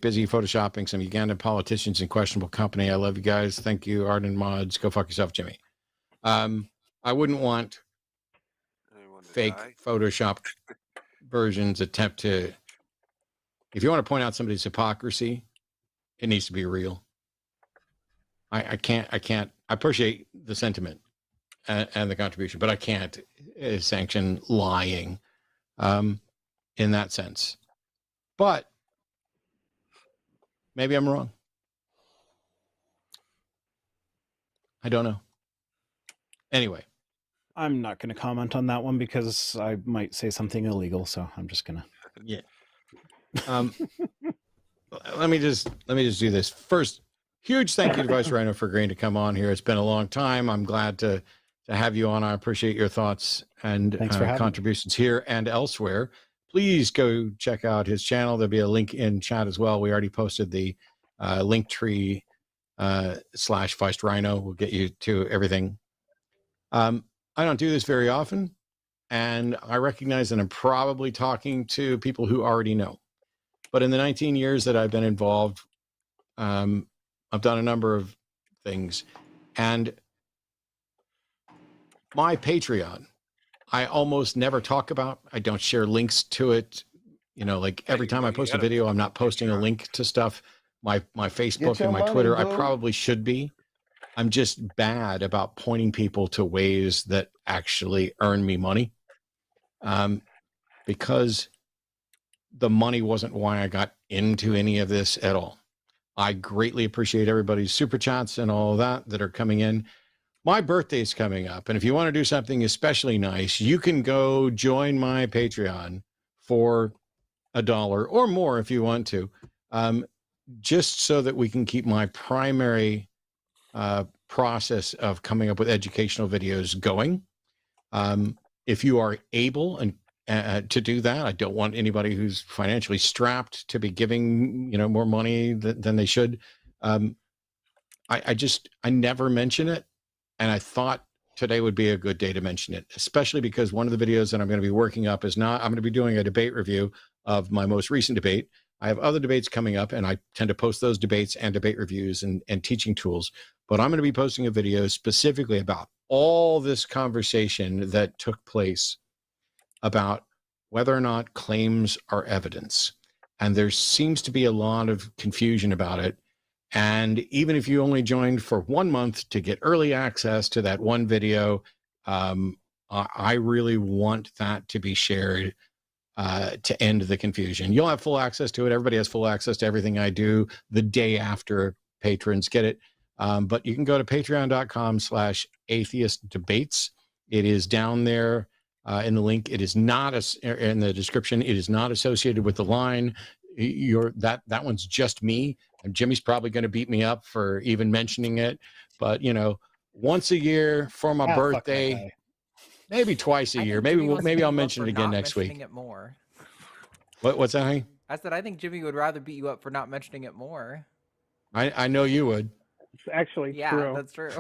busy photoshopping some Ugandan politicians in questionable company. I love you guys. Thank you, Arden Mods. Go fuck yourself, Jimmy. I wouldn't want fake Photoshop versions attempt to. If you want to point out somebody's hypocrisy, it needs to be real. I can't. I appreciate the sentiment and the contribution, but I can't sanction lying in that sense. But maybe I'm wrong. I don't know. Anyway. I'm not going to comment on that one because I might say something illegal, so I'm just going to. Yeah. Let me just do this. First, huge thank you to Vice Rhino for agreeing to come on here. It's been a long time. I'm glad to have you on. I appreciate your thoughts and contributions here and elsewhere. Please go check out his channel. There'll be a link in chat as well. We already posted the link tree /Vice Rhino. We'll get you to everything. I don't do this very often, and I recognize that I'm probably talking to people who already know. But in the 19 years that I've been involved, I've done a number of things. And my Patreon, I almost never talk about. I don't share links to it. You know, like every time I post a video, I'm not posting a link to stuff. My Facebook and my Twitter, I probably should be. I'm just bad about pointing people to ways that actually earn me money, because the money wasn't why I got into any of this at all. I greatly appreciate everybody's super chats and all of that are coming in. My birthday's coming up, and if you want to do something especially nice, you can go join my Patreon for $1 or more if you want to, just so that we can keep my primary process of coming up with educational videos going. If you are able and to do that, I don't want anybody who's financially strapped to be giving more money than they should. I never mention it, and I thought today would be a good day to mention it, especially because one of the videos that I'm going to be working up is I'm going to be doing a debate review of my most recent debate. I have other debates coming up, and I tend to post those debates and debate reviews and teaching tools. But I'm going to be posting a video specifically about all this conversation that took place about whether or not claims are evidence. And there seems to be a lot of confusion about it. And even if you only joined for 1 month to get early access to that one video, I really want that to be shared to end the confusion. You'll have full access to it. Everybody has full access to everything I do the day after patrons get it. But you can go to patreon.com/atheist debates. It is down there in the link. It is not in the description. It is not associated with the line. That one's just me. And Jimmy's probably going to beat me up for even mentioning it. But once a year for my birthday, maybe twice a year. Maybe I'll mention it again next week. It more. What's that, honey? I said I think Jimmy would rather beat you up for not mentioning it more. I know you would. It's actually true. Yeah, that's true.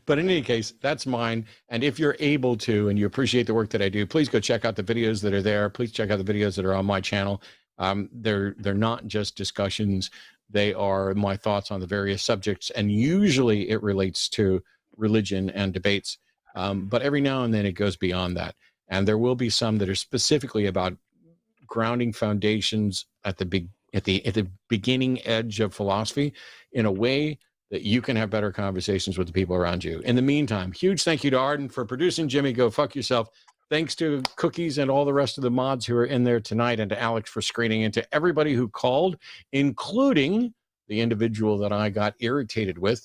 But in any case, that's mine. And if you're able to, and you appreciate the work that I do, please go check out the videos that are there. Please check out the videos that are on my channel. They're not just discussions. They are my thoughts on the various subjects. And usually it relates to religion and debates. But every now and then it goes beyond that. And there will be some that are specifically about grounding foundations at the beginning edge of philosophy in a way that you can have better conversations with the people around you. In the meantime, huge thank you to Arden for producing. Jimmy, go fuck yourself. Thanks to Cookies and all the rest of the mods who are in there tonight, and to Alex for screening, and to everybody who called, including the individual that I got irritated with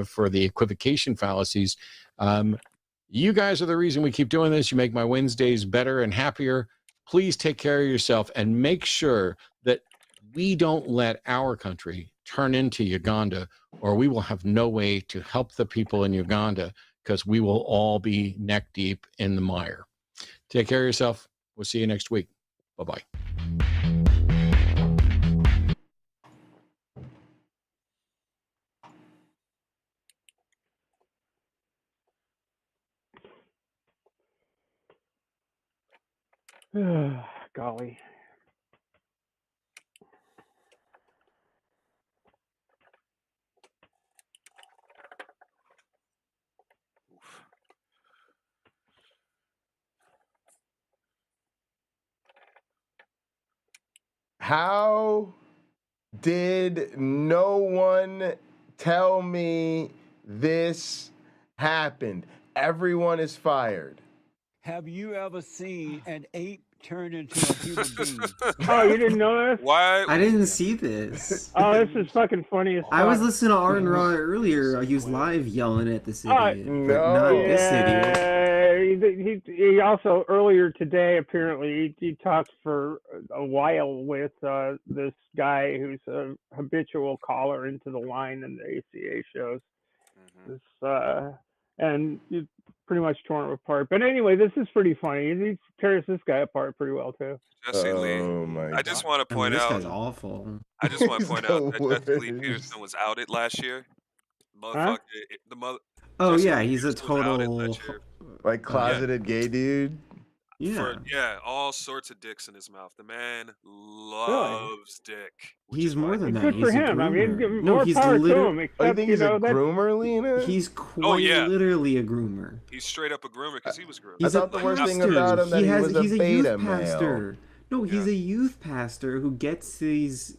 for the equivocation fallacies. You guys are the reason we keep doing this. You make my Wednesdays better and happier. Please take care of yourself and make sure that we don't let our country turn into Uganda, or we will have no way to help the people in Uganda, because we will all be neck deep in the mire. Take care of yourself. We'll see you next week. Bye-bye. Golly. How did no one tell me this happened? Everyone is fired. Have you ever seen an ape turn into a human being? Oh, you didn't know this? Why? I didn't see this. Oh, this is fucking funny as fuck. I was listening to Aaron Raw earlier. He was live yelling at this idiot, but no. not this idiot. He also earlier today apparently he talked for a while with this guy who's a habitual caller into the line in the ACA shows. This and you pretty much torn him apart. But anyway, this is pretty funny. He tears this guy apart pretty well too. Jesse Lee. I just want to point out. This guy's awful. I just want to point out that He's the Jesse Lee worst. Peterson was outed last year. Huh? Oh Jesse yeah, Lee he's a Peterson was outed total. last year. Like closeted gay dude. Yeah, All sorts of dicks in his mouth. The man loves dick. which he's is more why- than that. Good He's for a him. I mean, groomer. more he's power to literally. him. Oh, you Except think he's a that groomer, Lena? He's quite yeah. literally a groomer. He's straight up a groomer because he was groomed. He's I thought the worst thing pastor. about him that he was a he's beta youth male. pastor. No, he's a youth pastor who gets these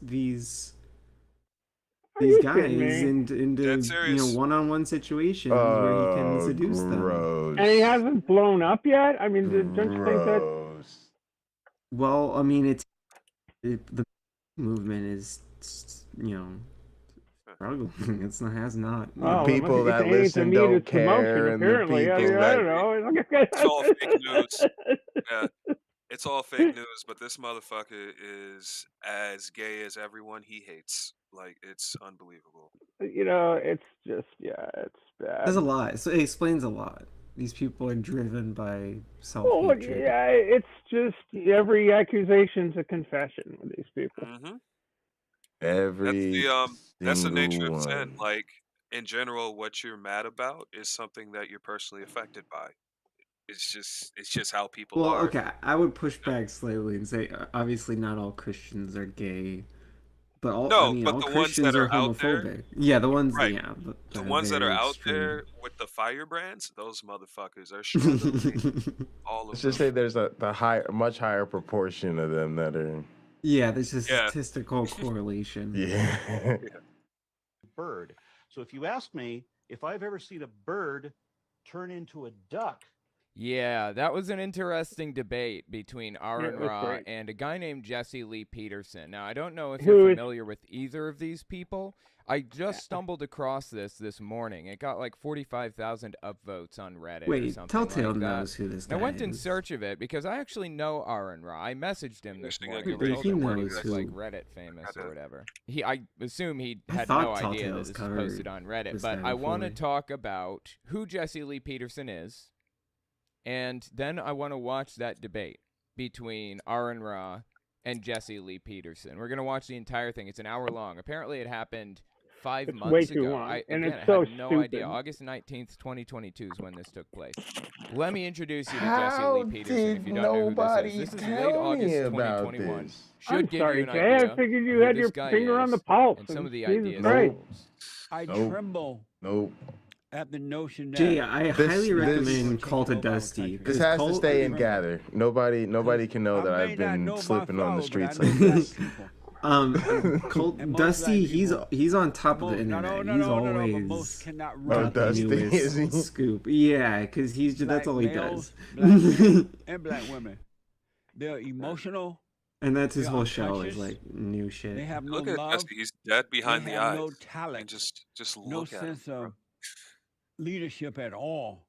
you guys kidding me? into Dead serious. one-on-one situations where he can seduce them. Gross. and he hasn't blown up yet. I mean, don't you think that? Gross. Well, I mean, the movement is struggling. Has not. Oh, People well, that it needs to listen meet don't its care, promotion, and the apparently. I people mean, that- I don't know. It's all fake news. Yeah. It's all fake news, but this motherfucker is as gay as everyone he hates. Like, it's unbelievable. You know, it's just it's bad. There's a lot. So it explains a lot. These people are driven by Well, self-hatred. yeah, it's just every accusation's a confession with these people. Mm-hmm. Every That's the nature single of sin. one. Like, in general, what you're mad about is something that you're personally affected by. It's just how people Well, are. okay, I would push back slightly and say, obviously, not all Christians are gay, but all No, I mean, but all the ones Christians that are are out there- homophobic. Yeah, the ones, Right. yeah, but The they're ones that are very out extreme. there with the firebrands, those motherfuckers are struggling. All of Let's them. just say there's a much higher proportion of them that are. Yeah, there's a Yeah. statistical correlation. Yeah. Bird. So if you ask me if I've ever seen a bird turn into a duck, Yeah, that was an interesting debate between Aaron it was Ra great. and a guy named Jesse Lee Peterson. Now, I don't know if Who you're is- familiar with either of these people. I just stumbled across this morning. It got like 45,000 upvotes on Reddit or Wait, something Telltale like that. knows who this And I guy went in is. search of it because I actually know Aaron Ra. I messaged him this Interesting morning and But told he him what he knows was who- like Reddit famous or Okay. whatever. I assume he I had thought no idea that Telltale's this was posted covered on Reddit. this But guy I want to before. talk about who Jesse Lee Peterson is. And then I want to watch that debate between Aaron Ra and Jesse Lee Peterson. We're going to watch the entire thing. It's an hour long. Apparently, it happened 5 It's months way ago. too long, and again, it's so I had no stupid. idea. August 19th, 2022 is when this took place. Let me introduce you to How Jesse Lee Peterson if did you don't know who nobody this is. This is late tell August me about 2021. this? Should I'm give sorry, you an Jay. idea I figured you of who had this your guy finger on the is pulse. and some of the Jesus ideas. Christ. I Nope. tremble Nope. at the notion that Jay, I highly this- recommend Call to Taking over our Dusty. country. This 'cause has to Call- stay in gather. Nobody can know that I I've may not been know my slipping on the flower, but streets I know like black this. people. Cole, And most Dusty, black he's on top of the Most- internet. no, he's but always most cannot Oh, run. got the Dusty, newest is he? scoop. Yeah, because that's Black all he males, does. black men, and black women. They're emotional. And that's his They're whole show unconscious. is like new shit. They have no Look at love. Dusty. He's dead behind they the have eyes. no talent. And just No look at him. sense of leadership at all.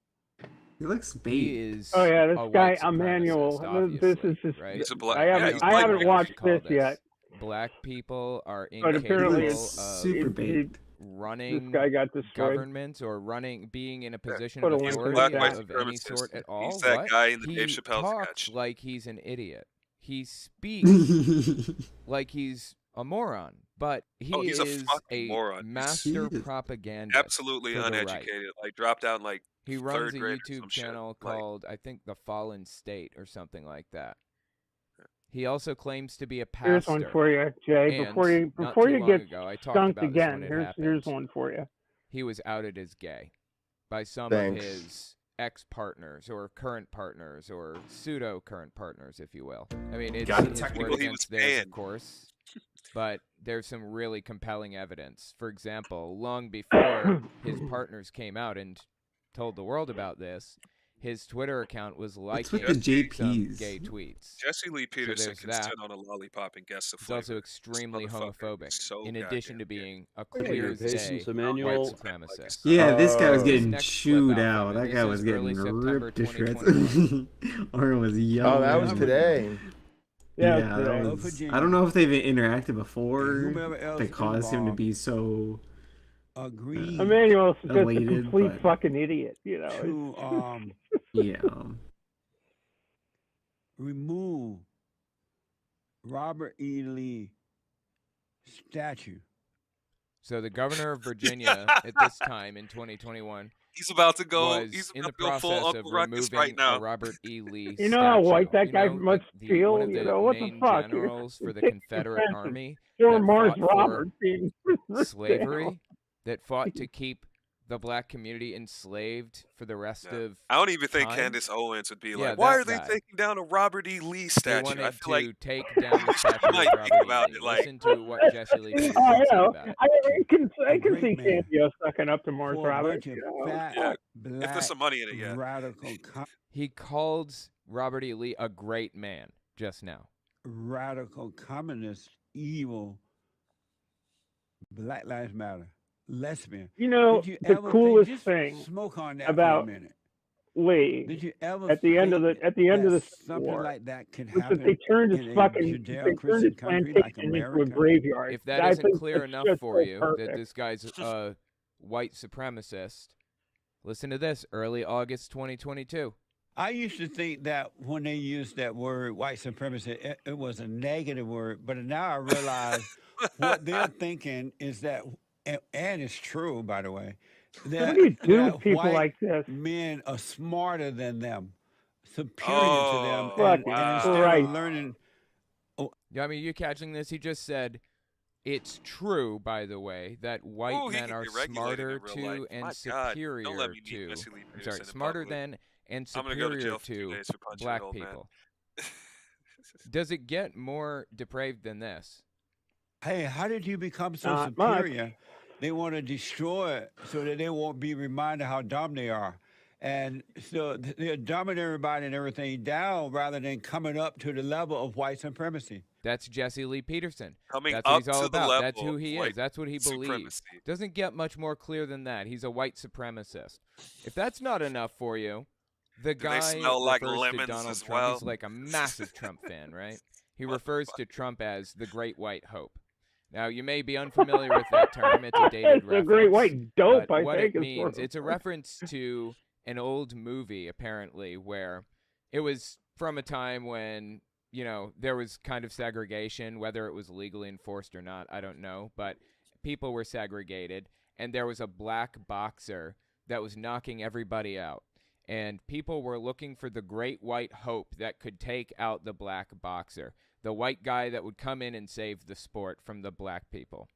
He looks He bait. is Oh yeah, this a guy white Emmanuel. supremacist, This is obviously, just. right? He's a black- I yeah, haven't. he's I black. haven't What watched call this yet. Black people are But apparently incapable it's of super it- baked. running This guy got destroyed. governments or being in a position Put of a link to authority Black the white of any supremacist. sort at all. He's that What? guy in the he Dave Chappelle talks sketch. like he's an idiot. He speaks like he's a moron, but he Oh, he's a is fucking moron. He's master Jesus. propagandist. Absolutely for the right. uneducated. Like, dropped out in, like, He third runs a grade or some YouTube shit. channel Like, called, I think, The Fallen State or something like that. He also claims to be a Here's pastor. one for you, Jay. And Before you not before too you long get ago, I talked skunked about this when again, it here's happened. one for you. He was outed as gay by some Thanks. of his ex-partners or current partners or pseudo-current partners, if you will. I mean, it's Got the his technical word he was against theirs, paying. of course, but there's some really compelling evidence. For example, long before his partners came out and told the world about this, his Twitter account was What's liking with the some JPs? gay tweets. Jesse Lee Peterson there's can that. sit on a lollipop and guess the He's flavor. also extremely This motherfucker homophobic, is so in addition to goddamn gay. being a Look at clear your as day patience, white Emmanuel. supremacist. Yeah, this guy was Oh. getting Next chewed clip, out. Alpha, That this guy is was getting early September ripped to shreds. 2021. Or was yelling. Oh, that was today. Yeah, Yeah, that today. was, Virginia. I don't know if they've interacted And before whomever else that caused him to involved be so. agreed Emmanuel's just a Elated, complete but- fucking idiot, you know. to Yeah. remove Robert E. Lee statue. So the governor of Virginia at this time in 2021 He's about to go. was He's in about the to go full process of Uncle Ruckus removing right now. a Robert E. Lee You know how white statue. that guy You know, must one feel? of You the know, what the main fuck? generals for the Take Confederate offense. Army Sure, that Mars fought for Roberts. being- slavery, that fought to keep the black community enslaved for the rest Yeah. of. I don't even think time? Candace Owens would be Yeah, like, "Why that are they guy. taking down a Robert E. Lee They statue?" wanted I feel like to take down the statue of might Robert think E. about Lee. it, like- Listen to what Jesse Lee Peterson Oh, said yeah. about it. I can great see man. Campio sucking up to Mars For a Roberts. bunch of You know? fat, Yeah. black, if there's some money in it, yeah. radical, He called Robert E. Lee a great man just now. radical communist, evil, Black Lives Matter, lesbian. You know, Did you the ever coolest think, just thing smoke on that about for a minute. Lee Did you ever at the end of the think at the end of that the something war like that could was happen that they turned his in a fucking they turned Judeo-Christian his country plantation like into a America? graveyard. If that I isn't think clear that's enough just for so you perfect. that this guy's a white supremacist, listen to this. Early August 2022. I used to think that when they used that word white supremacy, it was a negative word, but now I realize what they're thinking is that, and it's true, by the way, What that, do you do that with people white like this? men are smarter than them, superior to them, Oh, and wow. instead Right. of learning, Yeah, I mean, you catching this? He just said, it's true, by the way, that white Ooh, he men can are be regulated smarter in real to life. and My God, superior don't let me meet to. Jesse Lee I'm sorry, Peterson in smarter public. than and I'm gonna go to superior jail for 2 to days for punching black an old man. people. Does it get more depraved than this? hey, how did you become so Not much. superior? They want to destroy it so that they won't be reminded how dumb they are. And so they're dumbing everybody and everything down rather than coming up to the level of white supremacy. That's Jesse Lee Peterson. Coming That's what up he's all to the about. level That's who of he white is. That's what he believes. supremacy. Doesn't get much more clear than that. He's a white supremacist. If that's not enough for you, the Do they guy smell like refers to lemons Donald as Trump. well? He's like a massive Trump fan, right? He refers to Trump as the Great White Hope. Now, you may be unfamiliar with that term. It's a dated It's reference. a great white dope, But I what think. it is means, what- it's a reference to an old movie, apparently, where it was from a time when, you know, there was kind of segregation, whether it was legally enforced or not, I don't know, but people were segregated, and there was a black boxer that was knocking everybody out. And people were looking for the great white hope that could take out the black boxer, the white guy that would come in and save the sport from the black people.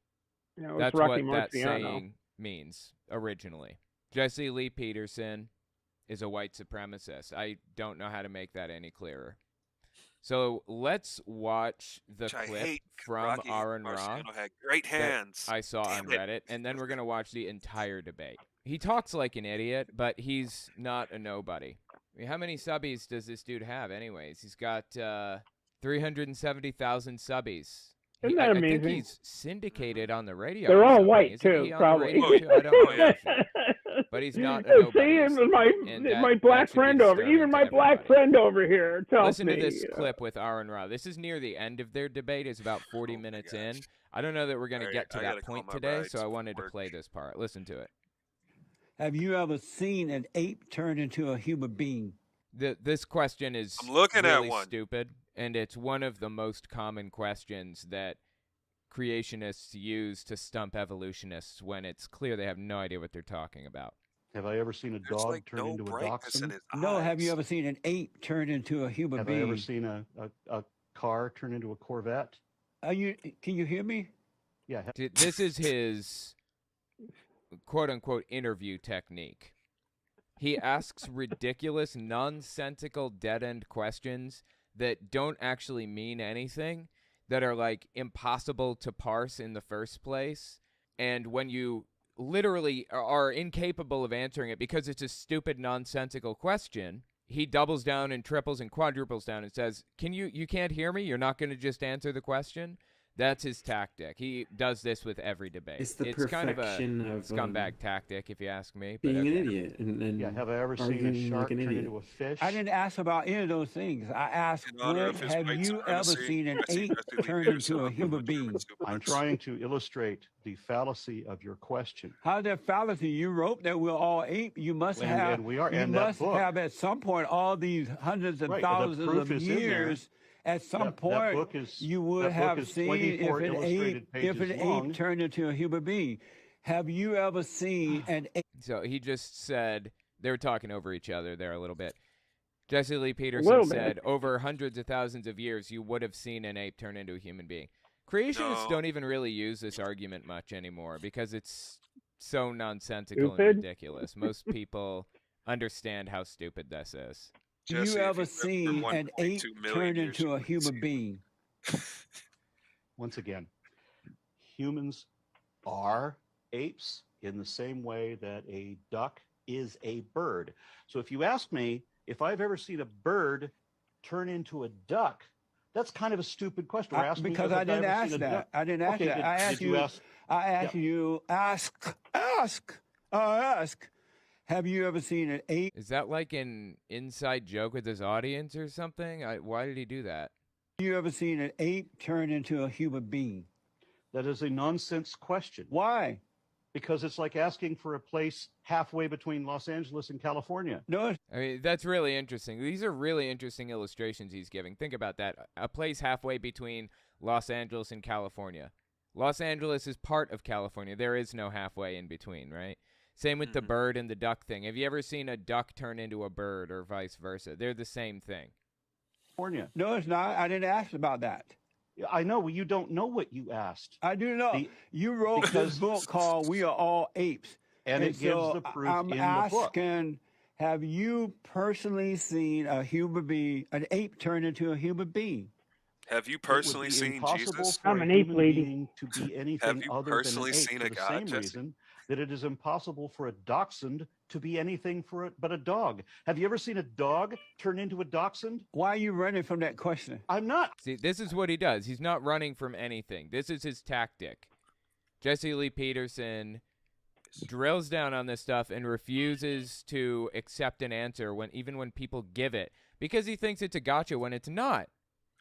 You know, it's That's Rocky what that Marciano. saying means originally. Jesse Lee Peterson is a white supremacist. I don't know how to make that any clearer. So let's watch the Which I clip hate. from Rocky Aaron Ra Marciano had great hands. I saw on Damn it. Reddit, and then we're going to watch the entire debate. He talks like an idiot, but he's not a nobody. I mean, how many subbies does this dude have anyways? He's got 370,000 subbies. Isn't that I think amazing? he's syndicated on the radio. They're or all something. white Isn't too, he on the probably. radio too? I don't know. actually. But he's not a See, nobody. and And my that black should be friend over, disturbing even to my black everybody. friend over here tells Listen me. to this clip with Aaron Ra. This is near the end of their debate. It's about 40 Oh my minutes gosh. in. I don't know that we're going to Alright, get to I that gotta call point my today, rides so I for wanted to work. play this part. Listen to it. Have you ever seen an ape turn into a human being? This question is I'm looking really at one. stupid, and it's one of the most common questions that creationists use to stump evolutionists when it's clear they have no idea what they're talking about. Have I ever seen a There's dog like turn no into a brightness in dachshund? his No, have you eyes. ever seen an ape turn into a human Have being? I ever seen a car turn into a Corvette? Can you hear me? Yeah. This is his quote-unquote interview technique. He asks ridiculous, nonsensical, dead-end questions that don't actually mean anything, that are like impossible to parse in the first place. And when you literally are incapable of answering it because it's a stupid, nonsensical question, he doubles down and triples and quadruples down and says, you can't hear me? You're not going to just answer the question? That's his tactic. He does this with every debate. It's the kind of a perfection of scumbag tactic, if you ask me. being but an okay. idiot. And Yeah, have I ever seen arguing a shark like an turn idiot. into a fish? I didn't ask about any of those things. I asked, In honor of his have white you ever supremacy, seen an Jesse ape Lee turn Peterson into a on human the being? German I'm suplex. trying to illustrate the fallacy of your question. How's that fallacy? You wrote that we're all ape. You must And- have. and we are, you and that must book- have at some point all these hundreds of Right, the thousands proof of is in there. years. At some That point, book is- you would that book have is seen 24 if an illustrated pages long. ape turned into a human being. Have you ever seen an ape? So he just said, they were talking over each other there a little bit. Jesse Lee little Peterson bit. said, over hundreds of thousands of years, you would have seen an ape turn into a human being. Creationists No. don't even really use this argument much anymore because it's so nonsensical Stupid. and ridiculous. Most people understand how stupid this is. Have Jesse, you if ever lived for seen an 1.2 ape million turn years, into you a wouldn't see human it. being? Once again, humans are apes in the same way that a duck is a bird. So if you ask me if I've ever seen a bird turn into a duck, that's kind of a stupid question. Or ask me Because if I I've didn't ever ask seen a that. duck. I didn't ask Okay, that. did- I did asked you you. ask- I asked Yeah. you. Ask. Have you ever seen an ape? Is that like an inside joke with his audience or something? Why did he do that? Have you ever seen an ape turn into a human being? That is a nonsense question. Why? Because it's like asking for a place halfway between Los Angeles and California. No, I mean, that's really interesting. These are really interesting illustrations he's giving. Think about that. A place halfway between Los Angeles and California. Los Angeles is part of California. There is no halfway in between, right? Same with the bird and the duck thing. Have you ever seen a duck turn into a bird or vice versa? They're the same thing. California. no, it's not. I didn't ask about that. Yeah, I know. Well, you don't know what you asked. I do know. The- You wrote because- this book called "We Are All Apes," And it gives so the proof I'm in the book. asking, have you personally seen a human being, an ape turn into a human being? Have you It would personally be seen impossible Jesus? for I'm a an ape human lady. being to be anything you other personally than an ape seen for a the god, same Jesse? reason that it is impossible for a dachshund to be anything but a dog. Have you ever seen a dog turn into a dachshund? Why are you running from that question? I'm not. See, this is what he does. He's not running from anything. This is his tactic. Jesse Lee Peterson drills down on this stuff and refuses to accept an answer even when people give it because he thinks it's a gotcha when it's not.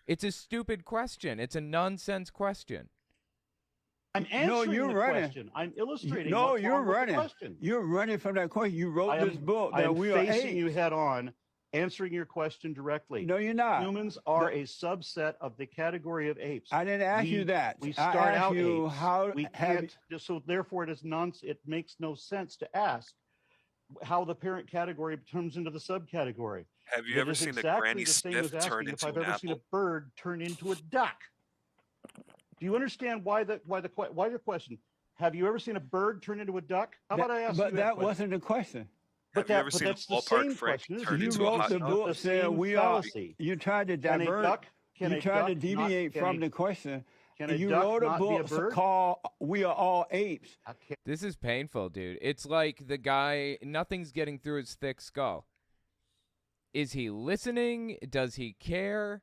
It's a stupid question. It's a nonsense question. I'm answering you're the running. question. I'm illustrating. No, what's you're wrong with the running. question. You're running from that question. You wrote I this am- book I that am we are facing you apes. head on, answering your question directly. No, you're not. Humans are a subset of the category of apes. I didn't ask you that. We I start asked out you apes. how we have can't. So therefore, it makes no sense to ask how the parent category turns into the subcategory. Have you It ever is seen a exactly Granny the same Smith as turn asking if into I've an ever seen a apple? bird turn into a duck. Do you understand why your question? Have you ever seen a bird turn into a duck? How about I ask But you that question? wasn't the question. Have you ever seen a that's the ballpark same Frank question. turn You into a wrote hot the dog? book The saying same we are. fallacy. You tried to Can a divert. duck? Can You a tried to duck not- deviate can from a- the question. Can a You duck wrote a not be a book bird? called "We Are All Apes." This is painful, dude. It's like the guy, nothing's getting through his thick skull. Is he listening? Does he care?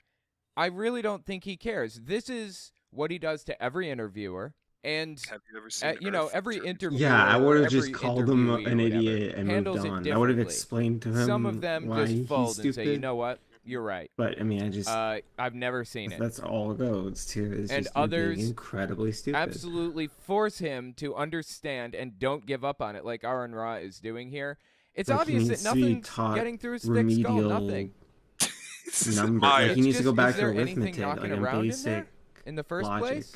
I really don't think he cares. This is what he does to every interviewer. And, Have you ever seen every interviewer. Yeah, I would have just every called him interviewee or an whatever idiot and moved handles it on. I would have differently. explained to him Some of them why just he's fold and stupid. say, you know what? You're right. But I mean, I just I've never seen it. that's all it goes to. Is And just him being others incredibly stupid. Absolutely force him to understand and don't give up on it like Aaron Ra is doing here. It's Like, he obvious that needs to be nothing's taught getting through his thick skull. remedial Nothing. This is number. Maya. Like he needs to go Is back to there anything arithmetic, knocking like around a in basic there in the first logic. place?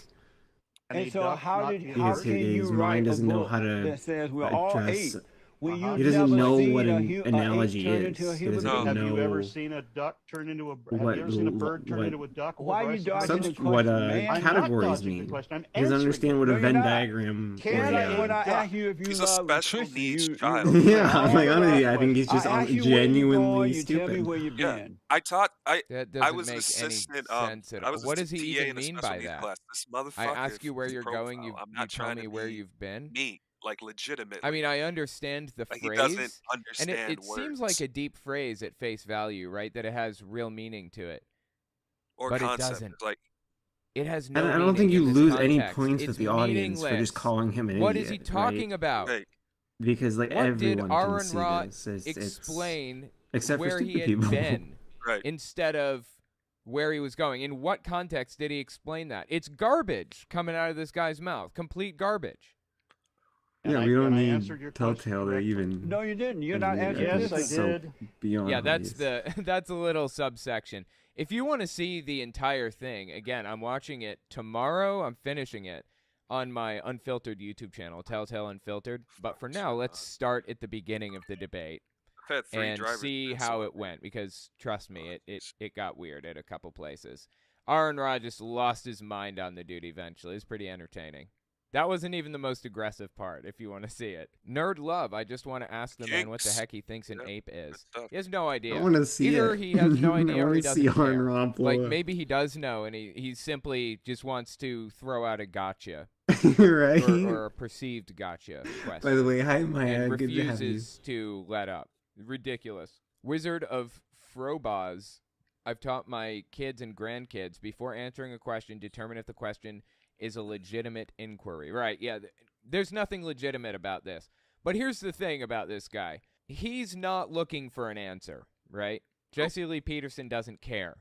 Can And a so duck how not did be a how Because bird? can his you mind write a doesn't know book how to that says we're all address apes Will you He doesn't never know see what a an ape analogy turn is. into a He human doesn't being? Have you ever know seen a duck turn into a? Have what you ever seen a bird turn what into a duck? Or Why are you vice dodging versa? the what question, man? I'm not categories dodging the mean. question. I'm He doesn't answering understand it. what No, a you're Venn not. diagram Can or I, when I duck. ask you if you He's a love special Christian, needs you child. yeah, all like about- honestly, I think he's I just ask you where you genuinely going, you tell me stupid. where you've Yeah, been. I taught. That I doesn't was an make any assistant. sense at I all. was What a does he TA even in a mean special by needs that? class. This I motherfucker. ask you where you're going. profile, I'm You not tell trying me to where be you've been. me, like legitimately. I mean, I understand the Like, he doesn't phrase, and understand it seems like words. a deep phrase at face value, right? That it has real meaning to it, or but it concept. doesn't. It's like It has no And I meaning don't think you in this lose any context. points It's with the audience for meaningless. just calling him an What idiot. is he talking about? right. Because like What did everyone can Aaron see Ra this. It's explain except for where he stupid had people. been Right. instead of where he was going? In what context did he explain that? It's garbage coming out of this guy's mouth. Complete garbage. Yeah, And we I don't answered need your question Telltale to correctly. even. No, you didn't. You're not I answering think Yes, I it's this. so did. beyond Yeah, that's obvious. that's a little subsection. If you want to see the entire thing, again, I'm watching it tomorrow. I'm finishing it on my unfiltered YouTube channel, Telltale Unfiltered. But for now, let's start at the beginning of the debate I've had 3 and drivers see been how so- it went. Because trust me, it got weird at a couple places. Aaron Ra just lost his mind on the dude eventually. It's pretty entertaining. That wasn't even the most aggressive part, if you want to see it. Nerd Love, I just want to ask the man what the Jinx. heck he thinks an Yep, ape is. good stuff. He has no idea. I want to see Either it. he has no I idea or wanna he see doesn't Aaron care. Ra blow Like, up. maybe he does know, and he simply just wants to throw out a gotcha. right? Or a perceived gotcha question. By the way, hi Maya, and good to have you. refuses to let up. Ridiculous. Wizard of Frobaz. I've taught my kids and grandkids, before answering a question, determine if the question is a legitimate inquiry. Right, yeah, there's nothing legitimate about this. But here's the thing about this guy. He's not looking for an answer, right? Jesse Lee Peterson doesn't care.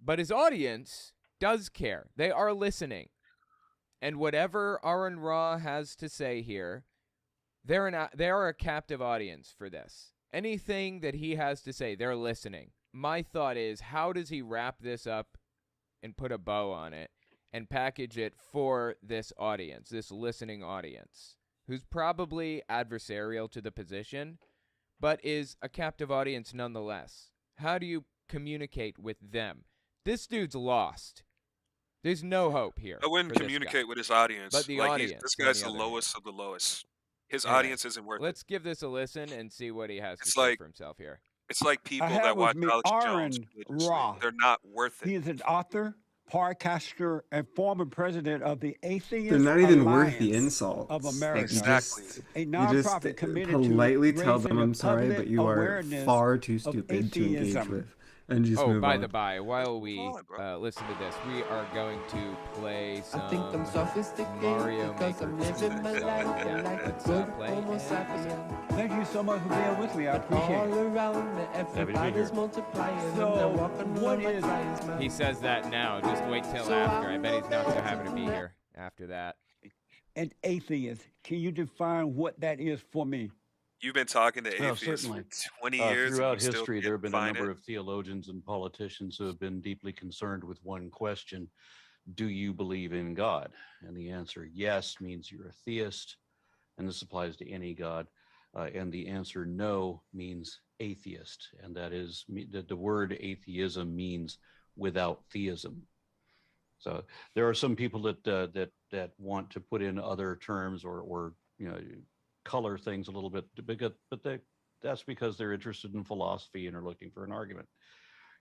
But his audience does care. They are listening. And whatever Aaron Ra has to say here, they are a captive audience for this. Anything that he has to say, they're listening. My thought is, how does he wrap this up and put a bow on it and package it for this audience, this listening audience, who's probably adversarial to the position, but is a captive audience nonetheless? How do you communicate with them? This dude's lost. There's no hope here. I wouldn't for this communicate guy. with his audience. But the like audience, this on guy's the the other hand. lowest of the lowest. His Anyway, audience isn't worth it. Let's give this a listen and see what he has to It's say like- for himself here. It's like people have that with watch me Alex Jones. Aaron religiously. Ra. They're not worth He it. is an author, podcaster, and former president of the Atheist They're not even worth the Alliance insult of America. Exactly. A You nonprofit just committed politely to tell raising them the I'm sorry, public but you are awareness far too of stupid to engage atheism. with. And just Oh, move by on. the by, while we Come on, bro. listen to this, we are going to play some I think I'm sophisticated Mario because Maker. I'm living my So, life yeah, like a let's, good play Homo and sapien. Thank you so much for being with me. I appreciate All it. around me, everybody's here. multiplying. and So, they're walking what on my is- clients, man. He says that now. Just wait till So after. I I'm bet he's not so not happy to be there. here after that. An atheist. Can you define what that is for me? You've been talking to Well, atheists certainly. for 20 years. and Throughout you still history, can't there have been a define number it? of theologians and politicians who have been deeply concerned with one question: do you believe in God? And the answer yes means you're a theist, and this applies to any God. And the answer no means atheist, and that is the word atheism means without theism. So there are some people that want to put in other terms or color things a little bit, but that's because they're interested in philosophy and are looking for an argument.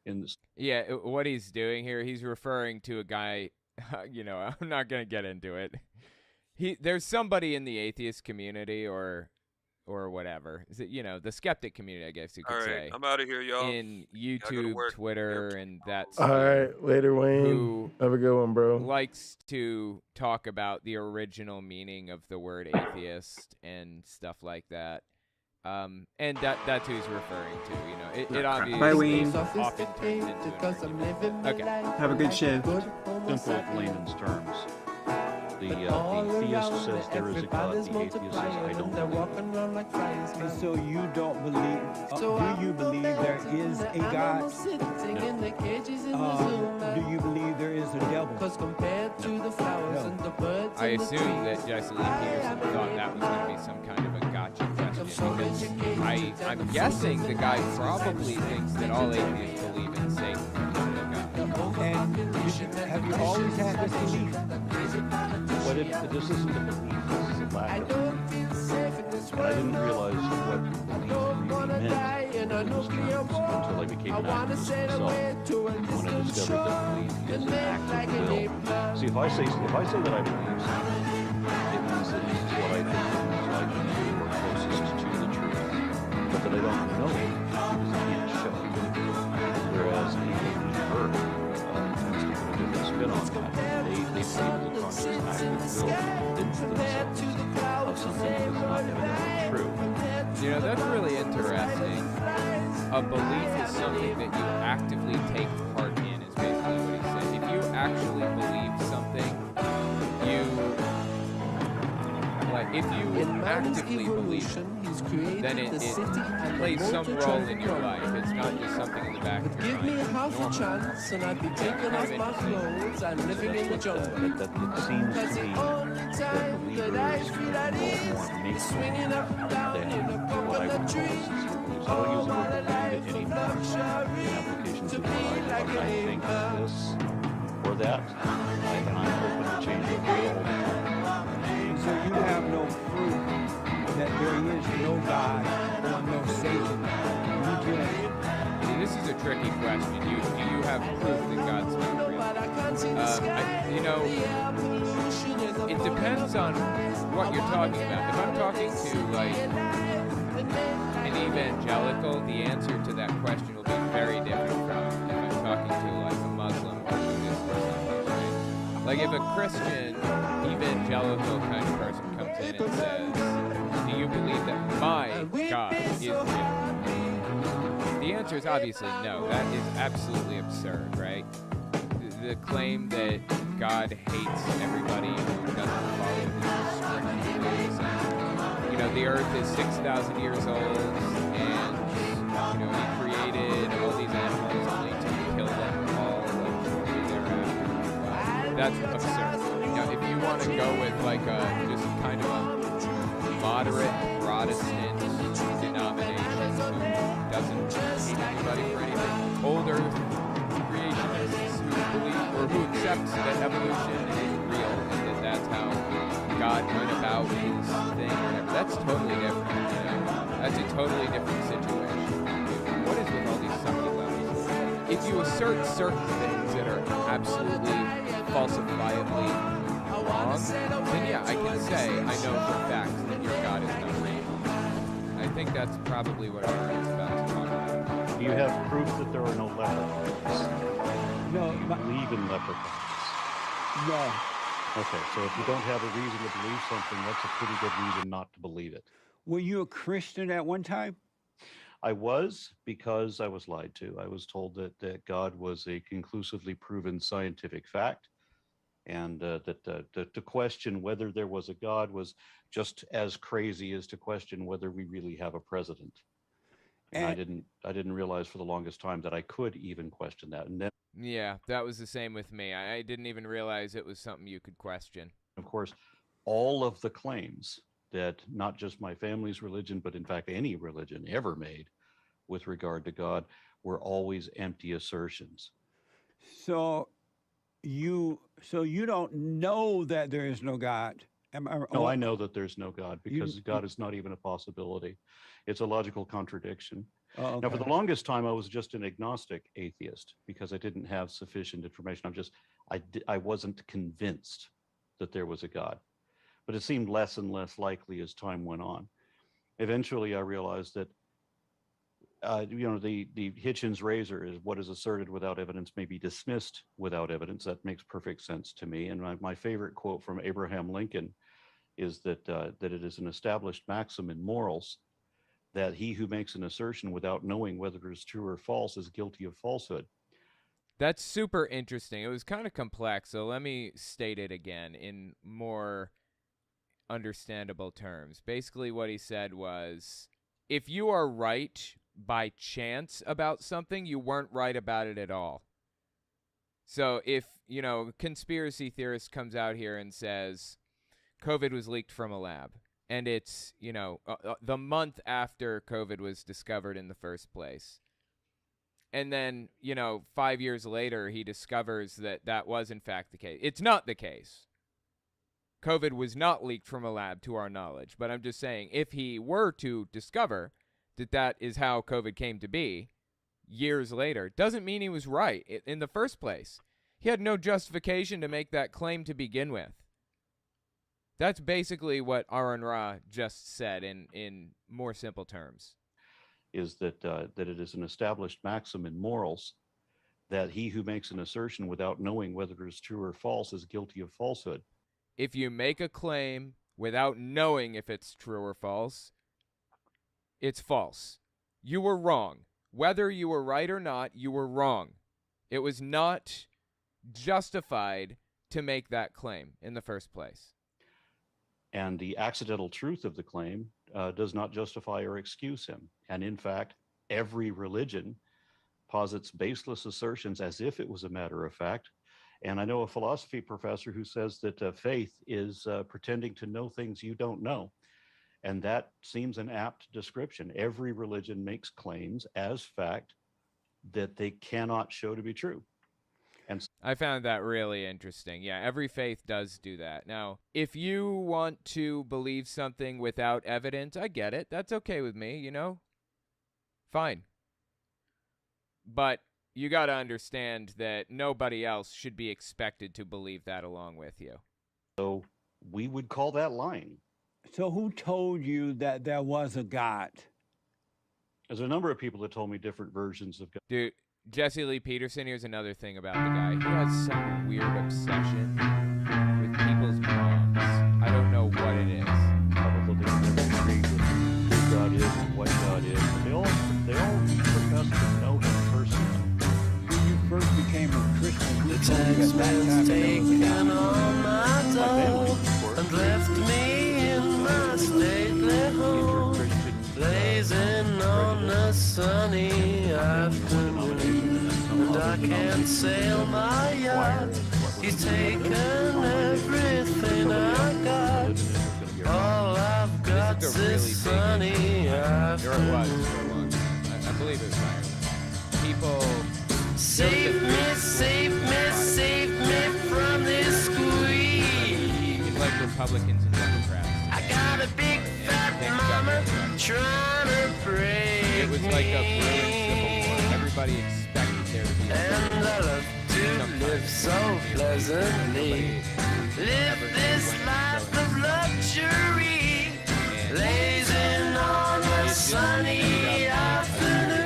In this, Yeah, what he's doing here, he's referring to a guy, I'm not going to get into it. There's somebody in the atheist community or whatever. Is it, the skeptic community, I guess you could All right, say. I'm out of here, y'all. In go to YouTube, work. Twitter, and that's All right, later, Wayne. who Have a good one, bro. likes to talk about the original meaning of the word atheist and stuff like that. And that's who he's referring to. It obviously Bye, Wayne. often turns into an argument. Okay. Have a good shift. simple layman's terms. The theist says there is a God. The atheist says I don't believe. And so you don't believe? Do you believe there is a God? Do you believe there is a devil? I assume that Jesse Lee Peterson thought that was going to be some kind of a gotcha question because I'm guessing the guy probably thinks that all atheists believe in Satan. And have you always had this belief? But this isn't a belief, this is a lack of belief. And I didn't realize what belief really meant in those terms until I became an activist myself. When I discovered that belief is an act of will. See, if I say that I believe something, it means that it's what I think is likely or closest to the truth. But that I don't know it because I can't show it. Whereas a believer tends to put a different spin on that. They believe it's a conscious act of will convince themselves of something that is not evidently true. You know, that's really interesting. A belief is something that you actively take part in, is basically what he said. If you actually believe something, if you actively believe it, then it plays some role in your life. It's not just something in the back of your mind. Give me half a chance and I'd be taking off my clothes and living in the jungle. That it seems to me that believers will more make swinging up and down in a coconut tree. I don't use the word believe it anymore in applications of my life. But I think this or that, and I'm open to changing it all the time. So you have no proof that there is no God or no Satan. See, this is a tricky question. Do you have proof that God's not real? It depends on what you're talking about. If I'm talking to like an evangelical, the answer to that question will be very different from if I'm talking to like a Muslim or Buddhist or something, right? Like if a Christian evangelical kind of person comes in and says, do you believe that my God is real? The answer is obviously no. That is absolutely absurd, right? The claim that God hates everybody who doesn't follow his scriptures. And, you know, the earth is 6,000 years old, and, you know, he created all these animals only to kill them all shortly thereafter. That's absurd. Now, if you want to go with like just kind of a moderate Protestant denomination who doesn't hate anybody for anything, older creationists who believe or who accept that evolution is real and that that's how God went about his thing or whatever, that's totally different. You know? That's a totally different situation. What is with all these sucky levels? If you assert certain things that are absolutely falsifiably wrong, then yeah, I can say I know for a fact that your God is not real. I think that's probably what Aaron is about to talk about. Do you have proof that there are no leprechauns? No. Do you believe in leprechauns? No. Okay, so if you don't have a reason to believe something, that's a pretty good reason not to believe it. Were you a Christian at one time? I was, because I was lied to. I was told that God was a conclusively proven scientific fact, and that to question whether there was a God was just as crazy as to question whether we really have a president. And I didn't realize for the longest time that I could even question that. And then, yeah, that was the same with me. I didn't even realize it was something you could question. of course, all of the claims that not just my family's religion, but in fact any religion ever made with regard to God were always empty assertions. So you don't know that there is no God. No, I know that there's no God because God is not even a possibility. It's a logical contradiction. Oh, okay. Now, for the longest time, I was just an agnostic atheist because I didn't have sufficient information. I wasn't convinced that there was a God, but it seemed less and less likely as time went on. Eventually, I realized that the Hitchens razor is what is asserted without evidence may be dismissed without evidence. That makes perfect sense to me. And my favorite quote from Abraham Lincoln is that it is an established maxim in morals that he who makes an assertion without knowing whether it is true or false is guilty of falsehood. That's super interesting. It was kind of complex, so let me state it again in more understandable terms. Basically, what he said was, if you are right by chance about something, you weren't right about it at all. So if, a conspiracy theorist comes out here and says COVID was leaked from a lab, and it's, the month after COVID was discovered in the first place, and then, 5 years later, he discovers that that was in fact the case. It's not the case. COVID was not leaked from a lab to our knowledge. But I'm just saying, if he were to discover that that is how COVID came to be years later, doesn't mean he was right in the first place. He had no justification to make that claim to begin with. That's basically what Aaron Ra just said in more simple terms. Is that that it is an established maxim in morals that he who makes an assertion without knowing whether it is true or false is guilty of falsehood. If you make a claim without knowing if it's true or false, it's false. You were wrong. Whether you were right or not, you were wrong. It was not justified to make that claim in the first place. And the accidental truth of the claim does not justify or excuse him. And in fact, every religion posits baseless assertions as if it was a matter of fact. And I know a philosophy professor who says that faith is pretending to know things you don't know. And that seems an apt description. Every religion makes claims as fact that they cannot show to be true. And I found that really interesting. Yeah, every faith does do that. Now, if you want to believe something without evidence, I get it. That's okay with me, Fine. But you got to understand that nobody else should be expected to believe that along with you. So we would call that lying. So who told you that there was a God? There's a number of people that told me different versions of God. Dude, Jesse Lee Peterson, here's another thing about the guy. He has some weird obsession with people's moms. I don't know what it is. Probably they never agree with who God is and what God is. But they all profess to know him personally. When you first became a Christian, The taxman's taken on my door and left me in my stately home, blazing on a sunny afternoon. And I can't sail my yacht. He's taken everything I got. All I've got is sunny afternoon. I believe it was Ireland. People... Save me, save me, save me from this squeeze. It's like Republicans and Democrats. I got a big fat mama trying to break It was like a brewing civil war. Everybody expected there to be and I love to live so pleasantly. Live this life of luxury, blazing on a sunny afternoon.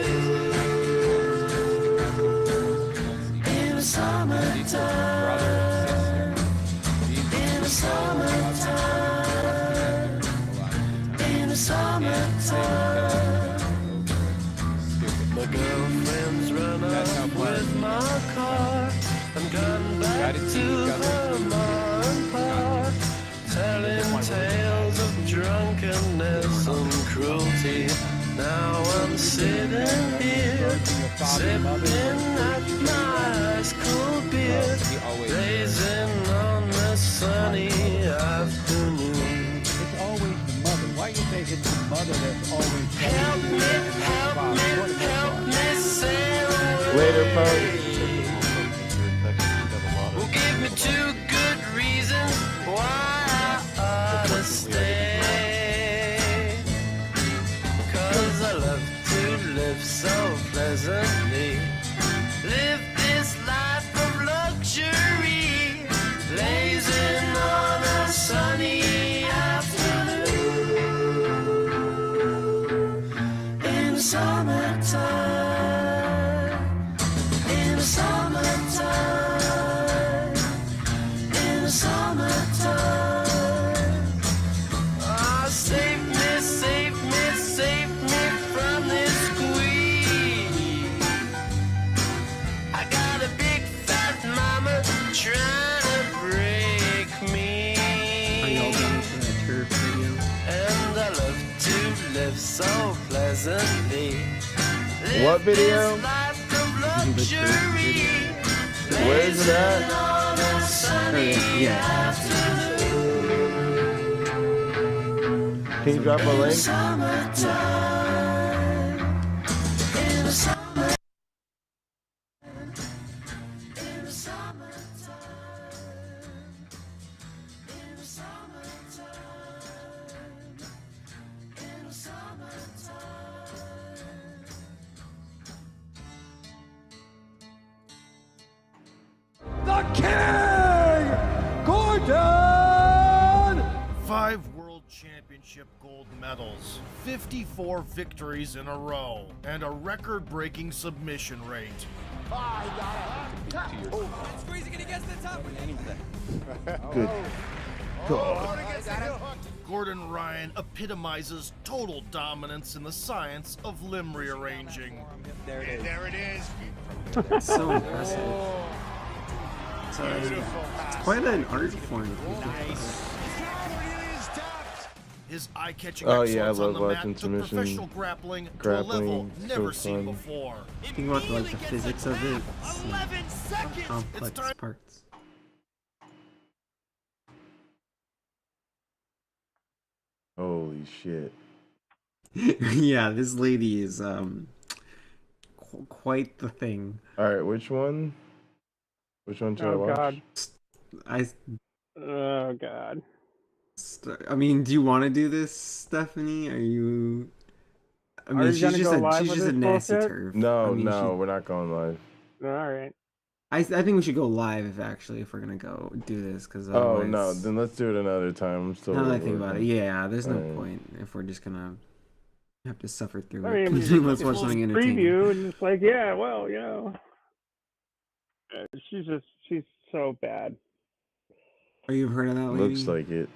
In the summertime, in the summertime, in the summertime. My girlfriend's run off with my car. I'm gone back to her mom park, telling tales of drunkenness and cruelty. Now I'm sitting here, sipping at my ice cold beer, blazing on the sunny afternoon. It's always the mother. Why you think it's the mother that's always... Help me sail away. Later, folks. Well, give me 2 good reasons why I ought to stay. 'Cause I love to live so pleasantly. Live this life of luxury, blazing on a sunny afternoon. In the summertime, in the y'all done for that turf video? And I love to live so pleasantly. What video? Life of luxury. Where is that? Yeah. Can you drop a link? The King! Gordon! 5 World Championship gold medals, 54 victories in a row, and a record-breaking submission rate. Squeezing it against the top. Good. Gordon Ryan epitomizes total dominance in the science of limb rearranging. There it is. It's so impressive. It's quite an art form. His eye-catching Oh yeah, I excellence on love the watching mat took professional submission. grappling to a level So never seen fun. before. Think about like the physics of it. It's 11 seconds. complex parts. Holy shit. Yeah, this lady is quite the thing. All right, which one? Which one should I Oh watch? God. I Oh God. I mean, do you want to do this, Stephanie? Are you? I mean, you she's gonna just go a live she's with just a this nasty bullshit? turf. No, I mean, no, we're not going live. All right. I think we should go live actually if we're gonna go do this because Oh no, then let's do it another time. I'm still. Now that I think about it, yeah, there's no Alright. point if we're just gonna have to suffer through I it. mean, Let's watch something entertaining. Preview and it's like, yeah, well, she's so bad. Oh, you've heard of that lady? Looks like it.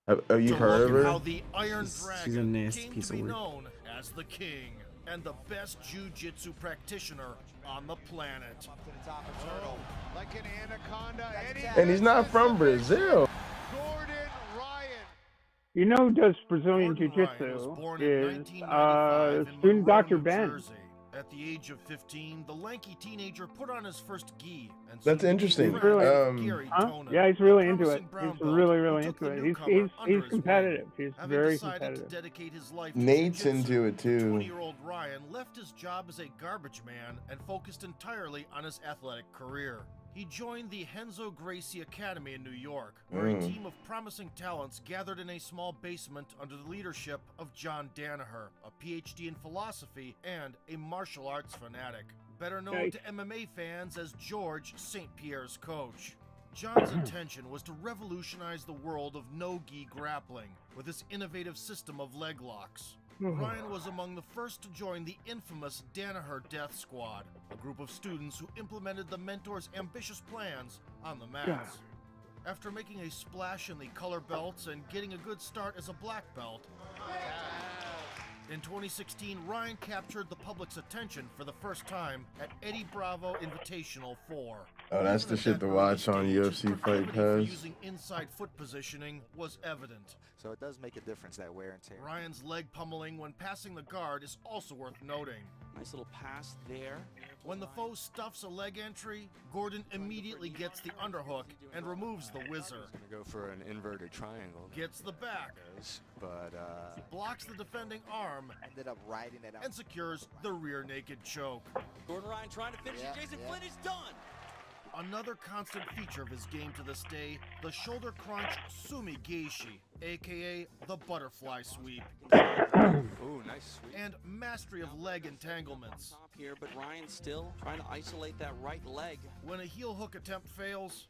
Have you To heard look of at her? how the Iron She's a Dragon nasty came piece to of be work. known as the King and the best jiu-jitsu practitioner on the planet. Like an anaconda. And he's not from Brazil. You know who does Brazilian Gordon Ryan was Jiu-Jitsu born in is 1995 in student Monroe, Dr. New Ben. Jersey. At the age of 15, the lanky teenager put on his first gi and That's soon interesting. became friends with Um, Gary Huh? Tonin, Yeah, he's a really into it. promising brown He's belt really who took into the it. newcomer He's under his competitive. wing. He's Having very decided competitive. to dedicate his life to Nate's jiu-jitsu, into it too. 20-year-old Ryan left his job as a garbage man and focused entirely on his athletic career. He joined the Renzo Gracie Academy in New York, where a team of promising talents gathered in a small basement under the leadership of John Danaher, a PhD in philosophy and a martial arts fanatic, better known Nice. to MMA fans as George St. Pierre's coach. John's intention was to revolutionize the world of no-gi grappling with his innovative system of leg locks. Ryan was among the first to join the infamous Danaher Death Squad, a group of students who implemented the mentor's ambitious plans on the mats. After making a splash in the color belts and getting a good start as a black belt, in 2016, Ryan captured the public's attention for the first time at Eddie Bravo Invitational 4. Oh, that's the shit to watch on UFC Fight Pass. Using inside foot positioning was evident. So it does make a difference, that wear and tear. Ryan's leg pummeling when passing the guard is also worth noting. Nice little pass there. When the foe stuffs a leg entry, Gordon immediately gets the underhook and removes the whizzer. Gonna go for an inverted triangle. Gets the back, But blocks the defending arm, ended up riding it out. and secures the rear naked choke. Gordon Ryan trying to finish it. Jason Flynn is done. Another constant feature of his game to this day, the shoulder crunch sumi geishi, aka the butterfly sweep. Ooh, nice sweep. And mastery of leg entanglements. Top here, but Ryan still trying to isolate that right leg. When a heel hook attempt fails,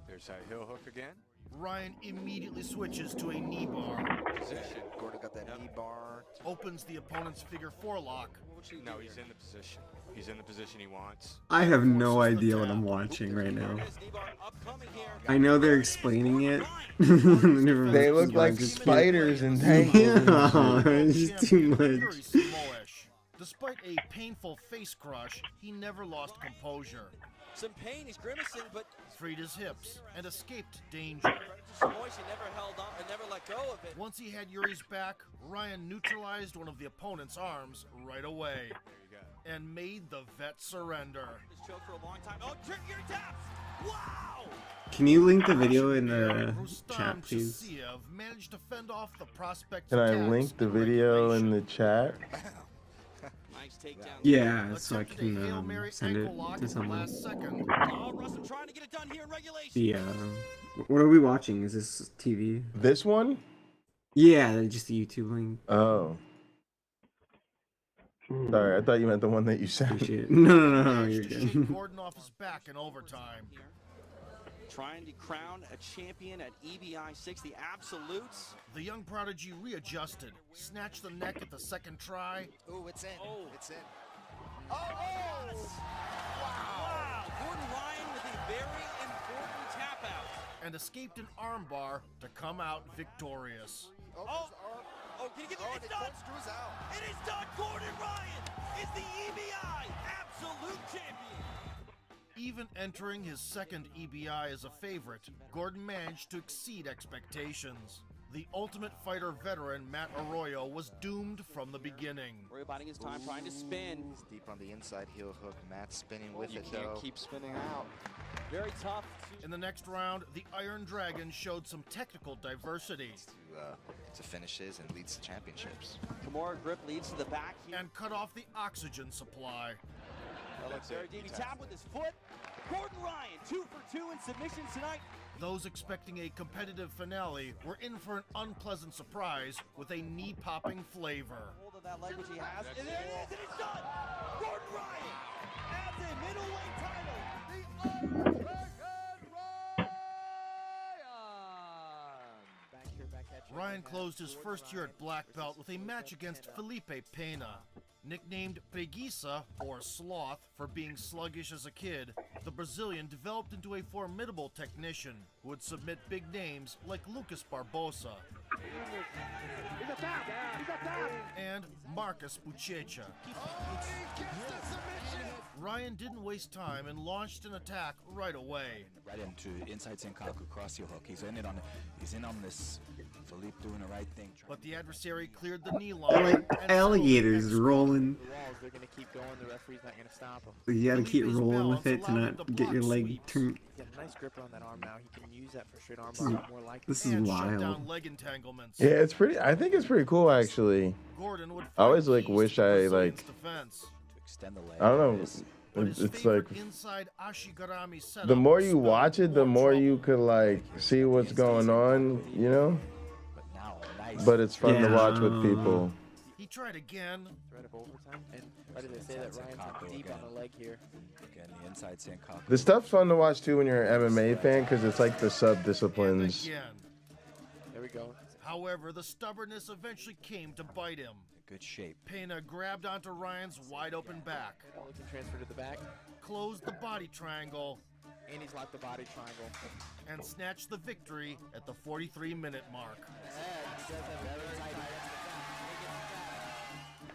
There's that heel hook again. Ryan immediately switches to a knee bar. Position. Gordon got that knee bar. Opens the opponent's figure four lock. No, he's in the position. He's in the position he wants. I have no idea what I'm watching right now. I know they're explaining it. They look like spiders and tangles. Yeah, it's just too Very much. slowish. Despite a painful face crush, he never lost composure. some pain. He's grimacing, but freed his hips, and escaped danger. Samoishi never held on and never let go of it. Once he had Yuri's back, Ryan neutralized one of the opponent's arms right away and made the vet surrender. This choke for a long time. Oh, Yuri taps! Wow! Can you link the video in the chat, please? Chasiev managed to fend off the prospect's Can I attacks link the and video in the chat? Nice takedown. Yeah, so I Attempted a Hail can Mary send it ankle lock to in the someone. last second. Oh, Russell trying to get it done here in regulation. Yeah. What are we watching? Is this TV? This one? Yeah, just the YouTube link. Oh. Sorry, I thought you meant the one that you sent. Appreciate it. No, you're Managed to shake good. Gordon off his back in overtime. Trying to crown a champion at EBI 6, the Absolutes. The young prodigy readjusted, snatched the neck at the second try. Ooh, it's in. Oh. It's in. Oh, yes! Wow! Gordon Ryan with a very important tap out. And escaped an armbar to come out victorious. Oh, can you give it? It's done! It is done! Gordon Ryan is the EBI Absolute Champion! Even entering his second EBI as a favorite, Gordon managed to exceed expectations. The Ultimate Fighter veteran Matt Arroyo was doomed from the beginning. Arroyo biding his time, trying to spin. He's deep on the inside heel hook. Matt spinning with You it can't though. keep spinning out. Very tough. In the next round, the Iron Dragon showed some technical diversity. To finishes and leads to championships. Kimura grip leads to the back here. And cut off the oxygen supply. That looks very deep. He tapped with his foot. Gordon Ryan, 2 for 2 in submissions tonight. Those expecting a competitive finale were in for an unpleasant surprise with a knee-popping flavor. Hold of that leg which he has. And there it is, and it's done! Gordon Ryan has a middleweight title. Ryan closed his first year at black belt with a match against Felipe Pena. Nicknamed Preguiça, or Sloth, for being sluggish as a kid, the Brazilian developed into a formidable technician who would submit big names like Lucas Barbosa and Marcus Buchecha. Ryan didn't waste time and launched an attack right away. Right into inside Senkaku, cross heel hook. He's in on this. Philippe doing the right thing. But the adversary cleared the knee They're line. like alligators rolling. They're gonna keep going. The referee's not gonna stop them. You gotta keep rolling with it to not get your leg turned. He's got a nice grip on that arm now. He can use that for straight arm This is- bar more likely. this is And shut wild. down leg entanglements. Yeah, it's pretty. I think it's pretty cool actually. Gordon would I always like find wish keys to I Brazilian's like. defense. To extend the leg. I don't know. But his It's favorite like inside Ashigarami setup the more you spelled watch it, the more trouble. you could like see what's going on. You know. But now, nice. But it's fun to Yeah. watch with people. He tried again. Threat of overtime. And why did they say that Ryan's Senkaku deep on again. the leg here? Again, the inside Senkaku. The stuff's fun to watch too when you're an MMA fan because it's like the sub And disciplines. again. There we go. However, the stubbornness eventually came to bite him. Good shape. Pena grabbed onto Ryan's wide open back, Looking transfer to the back. closed the body triangle, And he's locked the body triangle. and snatched the victory at the 43-minute mark.